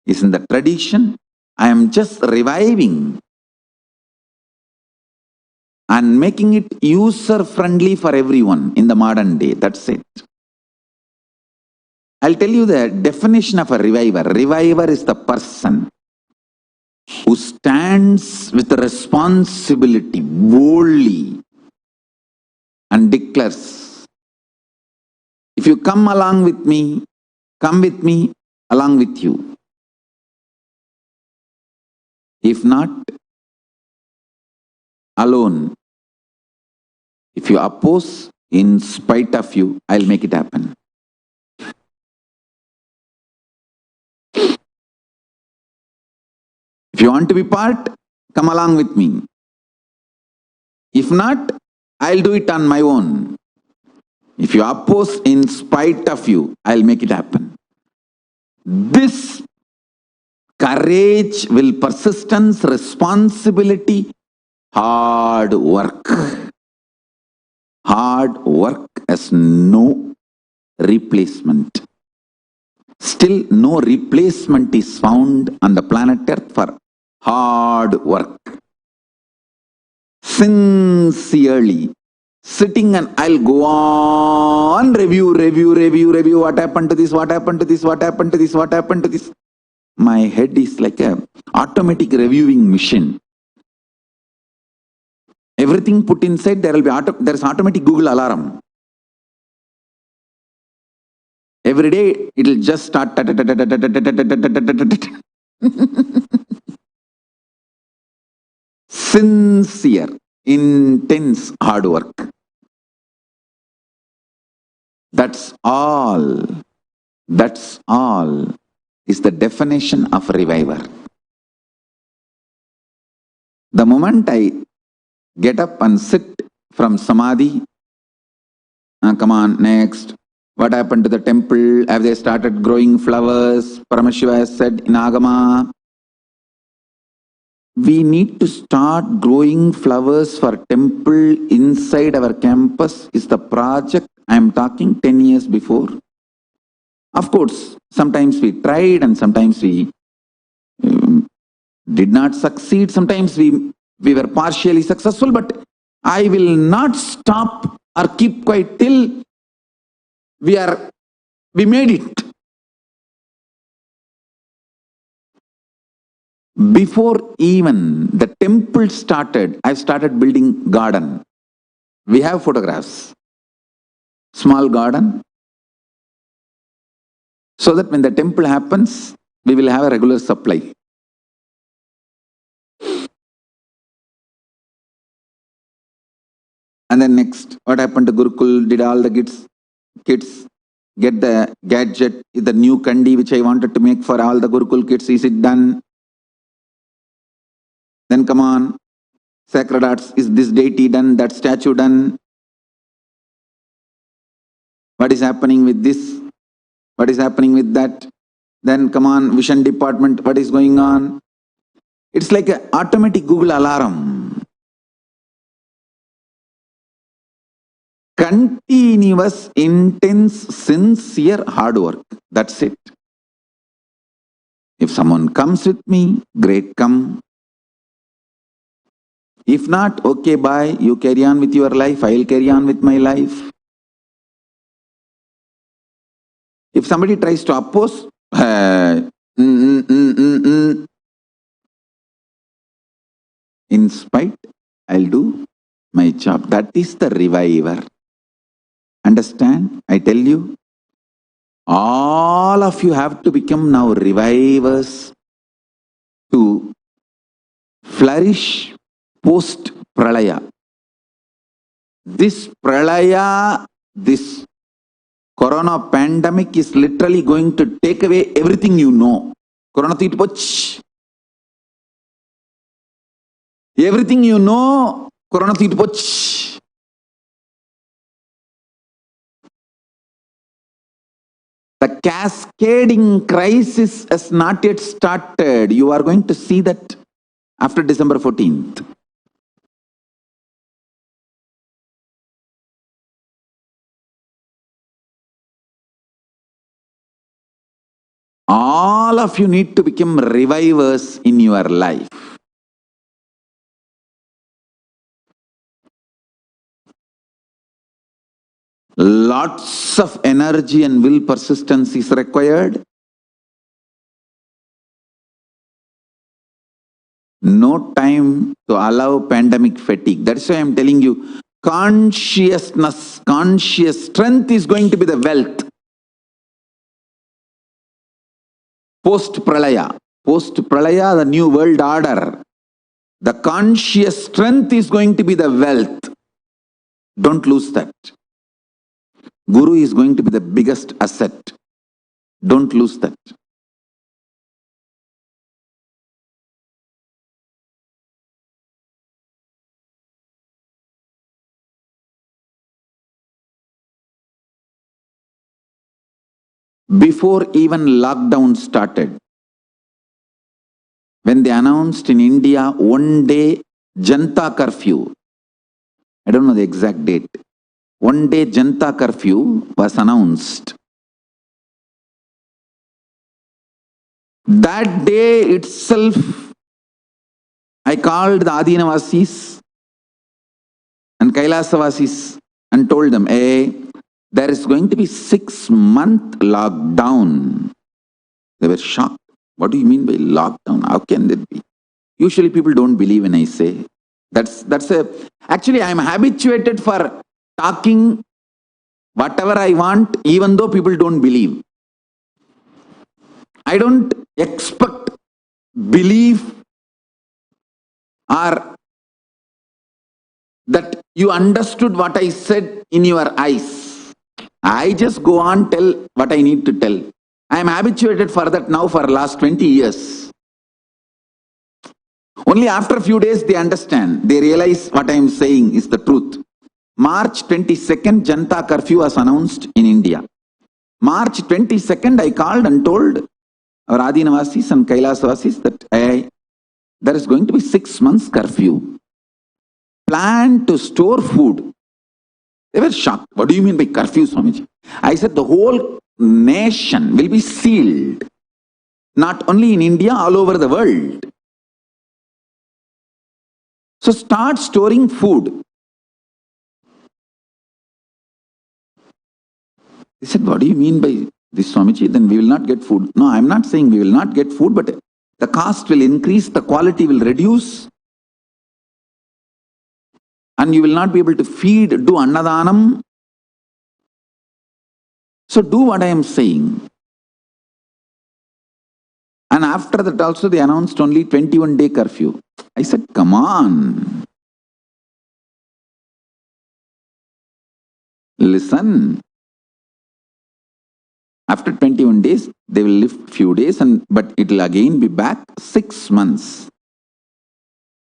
is in the tradition, I am just reviving and making it user-friendly for everyone in the modern day. That's it. I'll tell you the definition of a reviver. Reviver is the person who stands with responsibility boldly and declares, if you come along with me, come with me along with you. If not, alone. If you oppose, in spite of you, I'll make it happen. If you want to be part, come along with me. If not, I'll do it on my own. If you oppose, in spite of you, I'll make it happen. This courage, will, persistence, responsibility, hard work. Hard work has no replacement. Still, no replacement is found on the planet Earth for hard work. Sincerely, sitting and I'll go on, review, what happened to this, what happened to this, what happened to this, what happened to this. My head is like a automatic reviewing machine. Everything put inside, there will be there's automatic Google alarm. Every day it will just start. Sincere, intense hard work. That's all. That's all is the definition of reviver. The moment I get up and sit from samadhi, come on, next. What happened to the temple? Have they started growing flowers? Paramashiva has said in Agama, we need to start growing flowers for temple inside our campus is the project I am talking 10 years before. Of course, sometimes we tried and sometimes we did not succeed. Sometimes we were partially successful, but I will not stop or keep quiet till we made it. Before even the temple started, I started building garden. We have photographs. Small garden. So that when the temple happens, we will have a regular supply. And then next, what happened to Gurukul? Did all the kids get the gadget, the new kandi which I wanted to make for all the Gurukul kids? Is it done? Then come on, sacred arts, is this deity done, that statue done? What is happening with this? What is happening with that? Then come on, vision department, what is going on? It's like an automatic Google alarm. Continuous, intense, sincere hard work. That's it. If someone comes with me, great, come. If not, okay, bye. You carry on with your life. I'll carry on with my life. If somebody tries to oppose, in spite, I'll do my job. That is the reviver. Understand? I tell you, all of you have to become now revivers to flourish post-pralaya. This pralaya, this corona pandemic is literally going to take away everything you know. Corona thitpoch. Everything you know, corona thitpoch. The cascading crisis has not yet started. You are going to see that after December 14th. All of you need to become revivers in your life. Lots of energy and will persistence is required. No time to allow pandemic fatigue. That's why I'm telling you, consciousness, conscious strength is going to be the wealth. Post-pralaya, the new world order. The conscious strength is going to be the wealth. Don't lose that. Guru is going to be the biggest asset. Don't lose that. Before even lockdown started, when they announced in India one day Janta curfew, I don't know the exact date, one day Janta curfew was announced. That day itself, I called the Adinavasis and Kailasavasis and told them, hey, there is going to be 6-month lockdown. They were shocked. What do you mean by lockdown? How can that be? Usually people don't believe when I say. Actually, I'm habituated for talking whatever I want, even though people don't believe. I don't expect belief or that you understood what I said in your eyes. I just go on, tell what I need to tell. I am habituated for that now for last 20 years. Only after a few days they understand. They realize what I am saying is the truth. March 22nd, Janta curfew was announced in India. March 22nd, I called and told our Adinavasis and Kailasavasis that there is going to be 6 months curfew. Plan to store food. They were shocked. What do you mean by curfew, Swamiji? I said the whole nation will be sealed. Not only in India, all over the world. So start storing food. They said, what do you mean by this, Swamiji? Then we will not get food. No, I'm not saying we will not get food, but the cost will increase, the quality will reduce. And you will not be able to feed, do annadanam. So do what I am saying. And after that also they announced only 21-day curfew. I said, come on. Listen. After 21 days, they will lift few days, but it will again be back 6 months.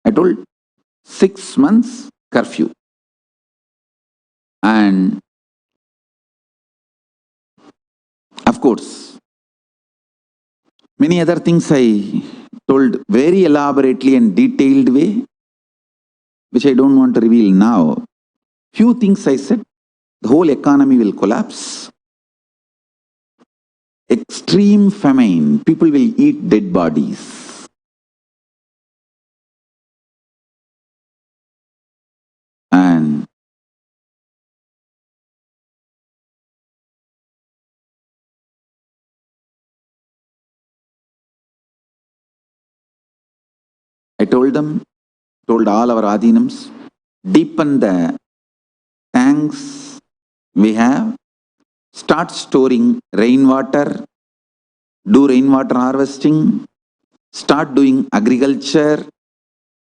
I told 6 months curfew. And of course, many other things I told very elaborately and detailed way, which I don't want to reveal now. Few things I said, the whole economy will collapse. Extreme famine, people will eat dead bodies. And I told all our Adinams, deepen the tanks we have, start storing rainwater, do rainwater harvesting, start doing agriculture,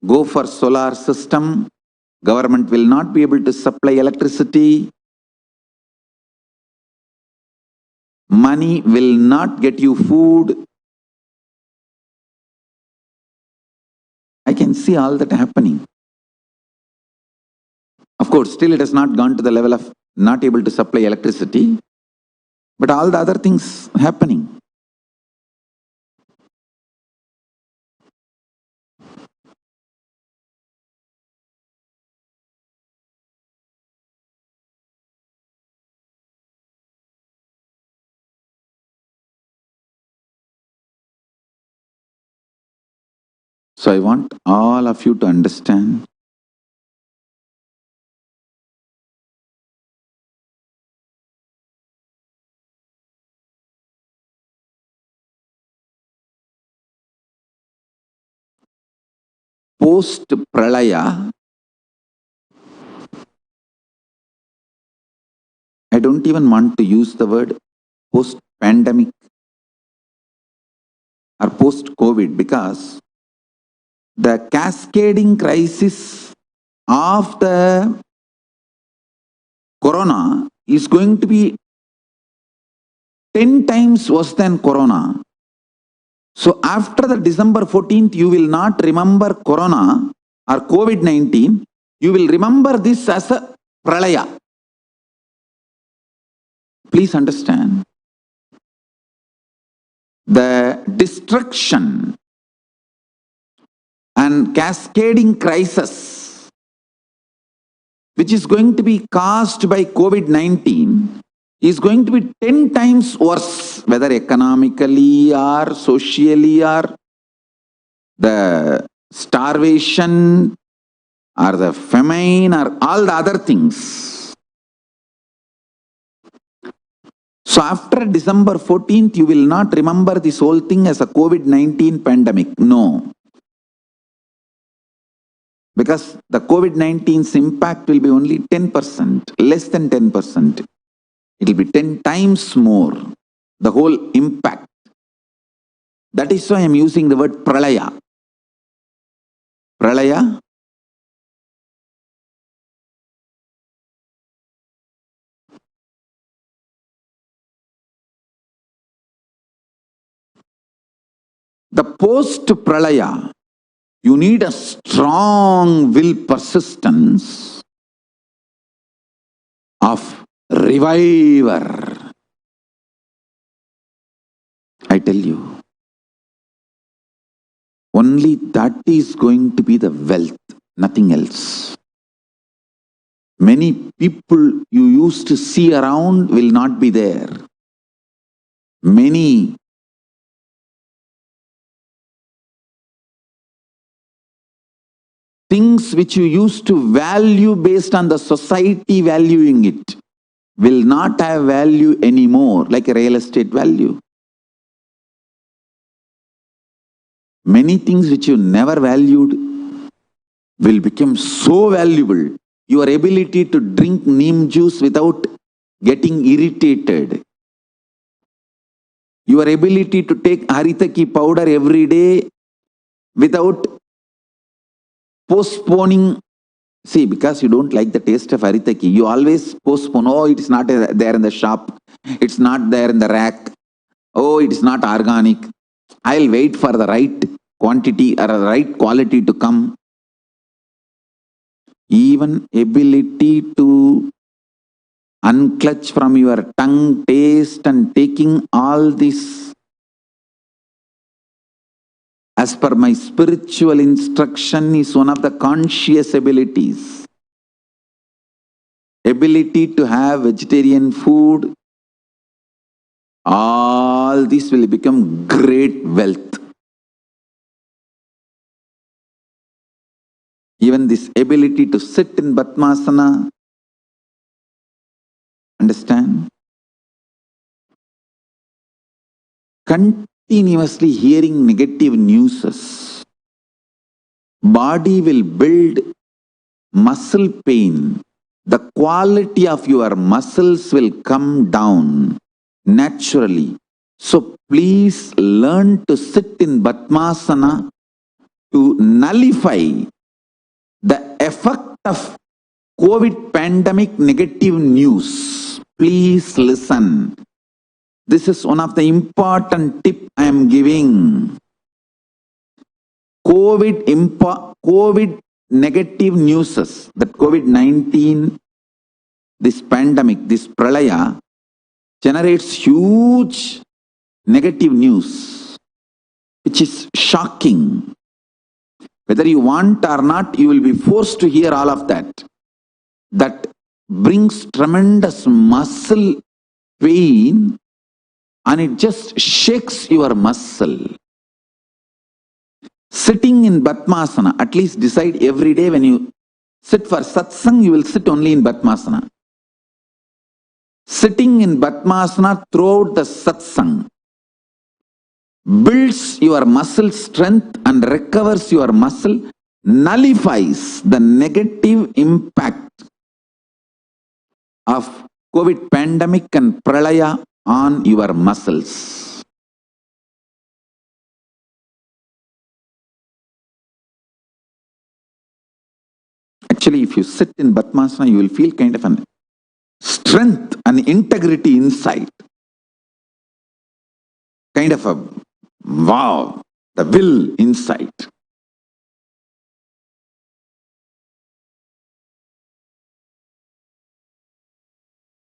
go for solar system. Government will not be able to supply electricity. Money will not get you food. I can see all that happening. Of course, still it has not gone to the level of not able to supply electricity, but all the other things happening. So I want all of you to understand post-pralaya, I don't even want to use the word post-pandemic or post-COVID, because the cascading crisis of the corona is going to be 10 times worse than corona. So after the December 14th, you will not remember corona or COVID-19. You will remember this as a pralaya. Please understand, the destruction and cascading crisis which is going to be caused by COVID-19 is going to be 10 times worse, whether economically or socially, or the starvation or the famine or all the other things. So after December 14th, you will not remember this whole thing as a COVID-19 pandemic. No. Because the COVID-19's impact will be only 10%, less than 10%. It will be 10 times more, the whole impact. That is why I am using the word pralaya. Pralaya. The post-pralaya, you need a strong will persistence of reviver. I tell you, only that is going to be the wealth, nothing else. Many people you used to see around will not be there. Many things which you used to value based on the society valuing it will not have value anymore, like a real estate value. Many things which you never valued will become so valuable. Your ability to drink neem juice without getting irritated. Your ability to take haritaki powder every day without postponing. See, because you don't like the taste of haritaki, you always postpone. Oh, it's not there in the shop. It's not there in the rack. Oh, it's not organic. I'll wait for the right quantity or the right quality to come. Even ability to unclutch from your tongue, taste, and taking all this as per my spiritual instruction is one of the conscious abilities. Ability to have vegetarian food, all this will become great wealth. Even this ability to sit in Padmasana, understand? Continuously hearing negative news, body will build muscle pain. The quality of your muscles will come down naturally. So please learn to sit in Padmasana to nullify the effect of COVID pandemic negative news. Please listen. This is one of the important tip I am giving. COVID negative news, that COVID-19, this pandemic, this pralaya, generates huge negative news, which is shocking. Whether you want or not, you will be forced to hear all of that. That brings tremendous muscle pain and it just shakes your muscle. Sitting in Padmasana, at least decide every day when you sit for satsang, you will sit only in Padmasana. Sitting in Padmasana throughout the satsang builds your muscle strength and recovers your muscle, nullifies the negative impact of COVID pandemic and pralaya on your muscles. Actually, if you sit in Padmasana, you will feel kind of an strength and integrity inside. Kind of a wow, the will inside.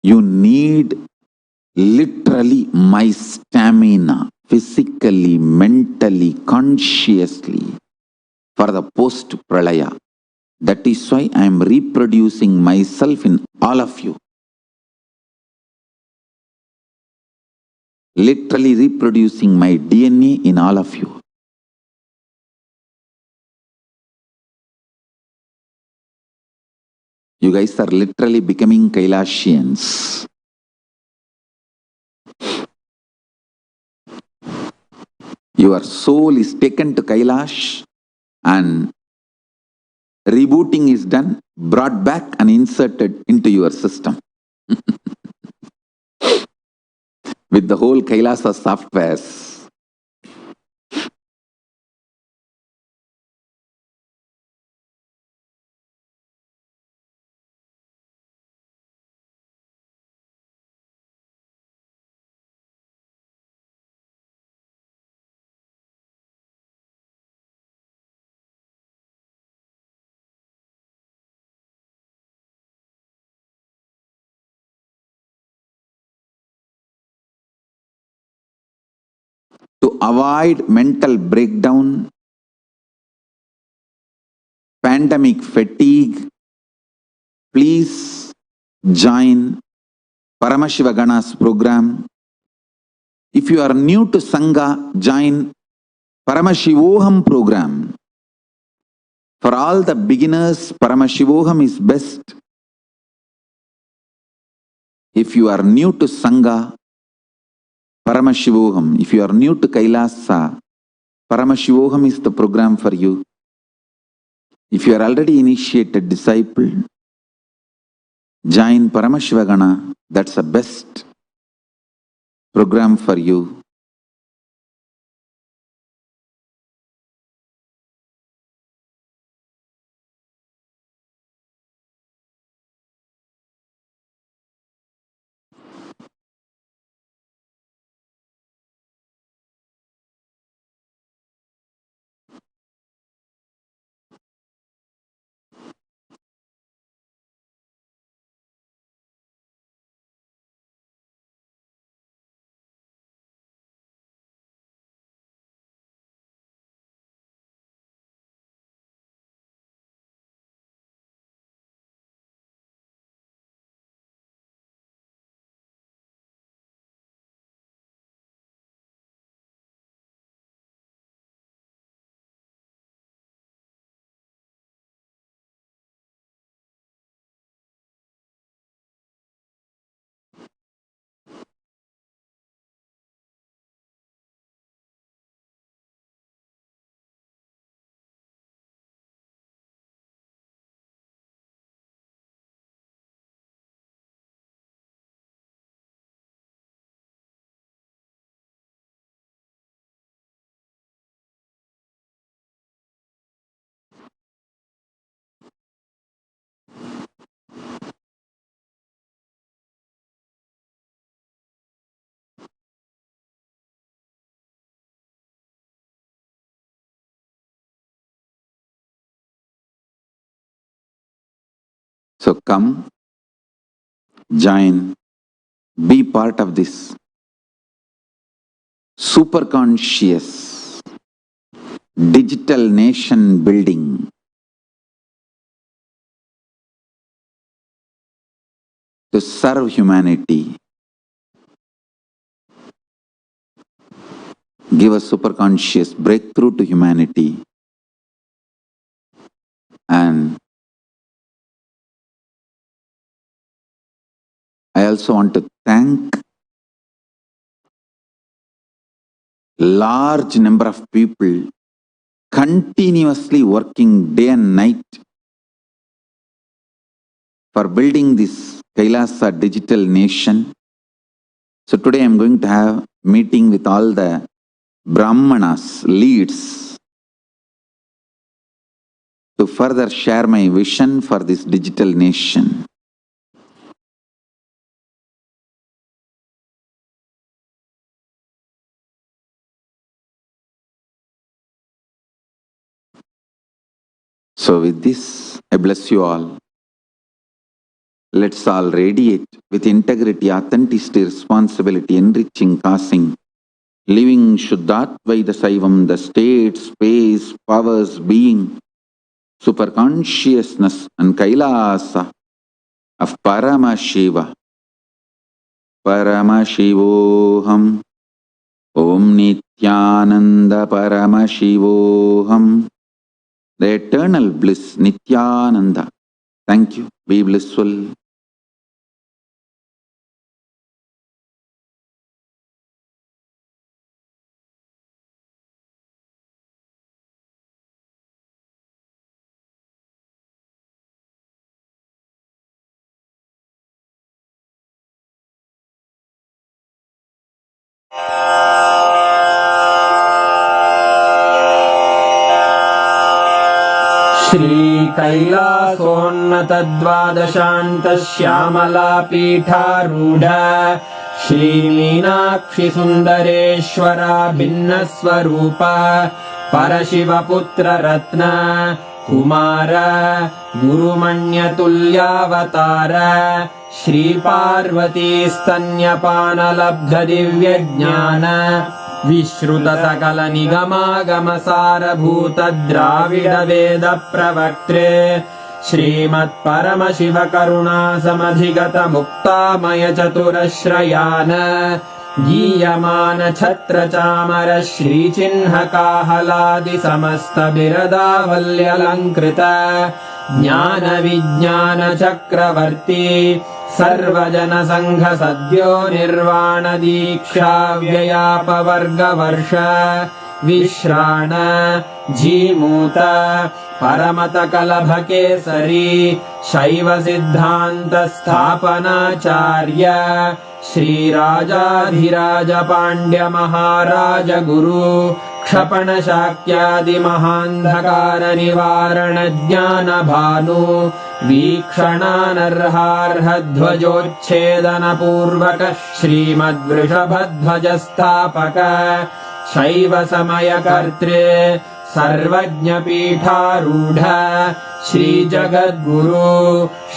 You need literally my stamina, physically, mentally, consciously, for the post-pralaya. That is why I am reproducing myself in all of you. Literally reproducing my DNA in all of you. You guys are literally becoming Kailashians. Your soul is taken to Kailash and rebooting is done, brought back and inserted into your system. With the whole Kailasa softwares. To avoid mental breakdown, pandemic fatigue, please join Paramashiva Gana's program. If you are new to Sangha, join Paramashivoham program. For all the beginners, Paramashivoham is best. If you are new to Sangha, Paramashivoham. If you are new to Kailasa, Paramashivoham is the program for you. If you are already initiated disciple, join Paramashivagana. That's the best program for you. So come, join, be part of this super conscious digital nation building. To serve humanity, give a superconscious breakthrough to humanity. And I also want to thank large number of people continuously working day and night for building this Kailasa digital nation. So today I'm going to have meeting with all the Brahmanas, leads, to further share my vision for this digital nation. So with this, I bless you all. Let's all radiate with integrity, authenticity, responsibility, enriching, causing, living Shuddhatvaita Saivam, the state, space, powers, being, super consciousness and Kailasa of Paramashiva. Paramashivoham, Om Nithyananda Paramashivoham. The eternal bliss, Nithyananda. Thank you. Be blissful. श्रीकैलासोन्नतद्वादशान्तश्यामलापीठारूढ श्रीमीनाक्षिसुन्दरेश्वरा भिन्नस्वरूप परशिवपुत्ररत्न Kumar गुरुमण्यतुल्यावतार श्रीपार्वतीस्तन्यपानलब्धदिव्यज्ञान विश्रुतसकलनिगमागमसारभूतद्राविडवेदप्रवक्त्रे श्रीमत्परमशिवकरुणासमधिगतमुक्तामयचतुरश्रयान् गीयमानछत्रचामर श्रीचिह्नकाहलादिसमस्तबिरदावल्यलङ्कृत ज्ञानविज्ञानचक्रवर्ती सर्वजनसङ्घसद्यो निर्वाणदीक्षाव्ययापवर्गवर्ष विश्राण Jimuta परमतकलभकेसरी शैवसिद्धान्तस्थापनाचार्य श्रीराजाधिराजपाण्ड्यमहाराजगुरु क्षपणशाक्यादिमहान्धकारनिवारणज्ञानभानु वीक्षणानर्हार्हध्वजोच्छेदनपूर्वक श्रीमद्वृषभध्वजस्थापक शैवसमयकर्त्रे सर्वज्ञपीठारूढ श्रीजगद्गुरु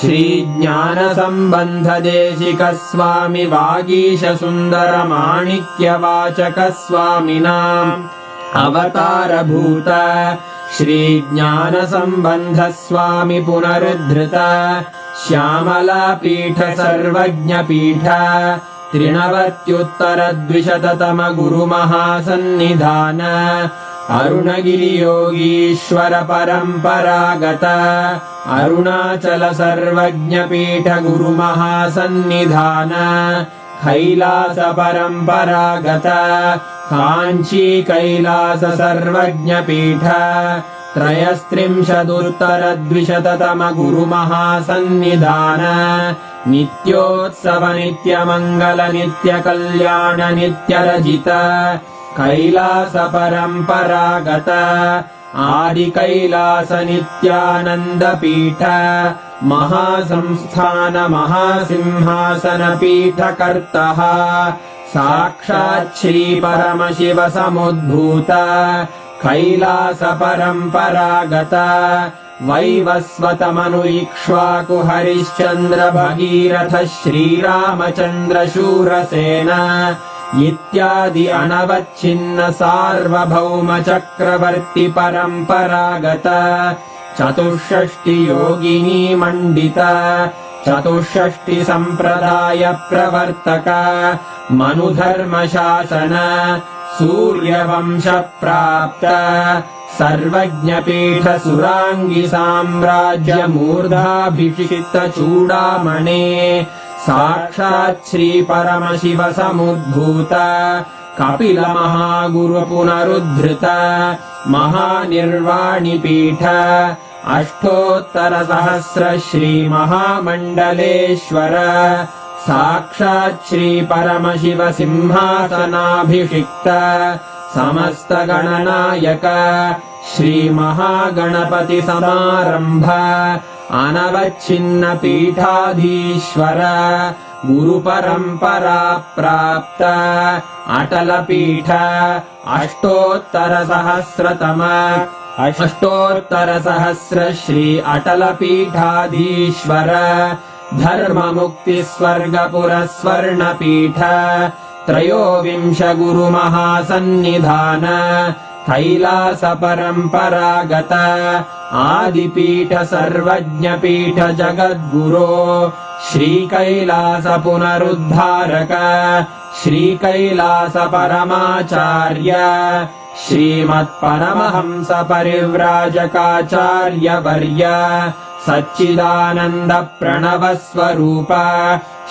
श्रीज्ञानसम्बन्धदेशिकस्वामि वागीशसुन्दरमाणिक्यवाचकस्वामिनाम् अवतारभूत श्रीज्ञानसम्बन्धस्वामि पुनरुद्धृत श्यामलापीठ सर्वज्ञपीठ त्रिनवत्युत्तरद्विशततम गुरुमहासन्निधान अरुणगिरियोगीश्वर परम्परागत अरुणाचल सर्वज्ञपीठ गुरुमहासन्निधान कैलास परम्परागत काञ्ची कैलास सर्वज्ञपीठ त्रयस्त्रिंशदुत्तरद्विशततम गुरुमहासन्निधान नित्योत्सव नित्यमङ्गल नित्यकल्याण नित्यरजित कैलास परम्परागत आदिकैलास नित्यानन्दपीठ महासंस्थान महासिंहासनपीठकर्तः साक्षात् श्रीपरमशिव समुद्भूत कैलास परम्परागत वैवस्वतमनु इक्ष्वाकु हरिश्चन्द्र भगीरथ श्रीरामचन्द्र शूरसेन इत्यादि अनवच्छिन्न सार्वभौम चक्रवर्ति परम्परागत चतुष्षष्टि योगिनी मण्डित चतुष्षष्टि सम्प्रदाय प्रवर्तक मनुधर्म शासन सूर्यवंशप्राप्त सर्वज्ञपीठसुराङ्गि साम्राज्यमूर्धाभिषिक्तचूडामणे साक्षात् श्रीपरमशिव समुद्भूत कपिलमहागुरुपुनरुद्धृत महानिर्वाणिपीठ अष्टोत्तरसहस्र श्रीमहामण्डलेश्वर साक्षात् श्रीपरमशिव सिंहासनाभिषिक्त समस्तगणनायक श्रीमहागणपतिसमारम्भ अनवच्छिन्नपीठाधीश्वर गुरुपरम्परा प्राप्त अटलपीठ अष्टोत्तरसहस्र श्री अटलपीठाधीश्वर धर्ममुक्तिस्वर्गपुरस्वर्णपीठ त्रयोविंश गुरुमहासन्निधान कैलासपरम्परागत आदिपीठ सर्वज्ञपीठ जगद्गुरो श्रीकैलासपुनरुद्धारक श्रीकैलासपरमाचार्य श्रीमत्परमहंसपरिव्राजकाचार्यवर्य सच्चिदानन्दप्रणवस्वरूप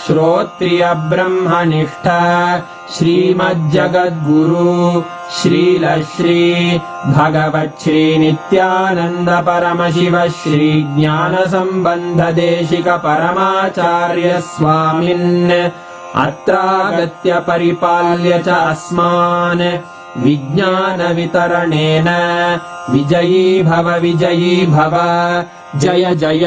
श्रोत्रियब्रह्मनिष्ठ श्रीमज्जगद्गुरु श्रीलश्री भगवच्छ्री नित्यानन्द परमशिव श्री ज्ञानसम्बन्धदेशिक परमाचार्य स्वामिन् अत्रागत्य परिपाल्य च अस्मान् विज्ञानवितरणेन विजयी भव जय जय।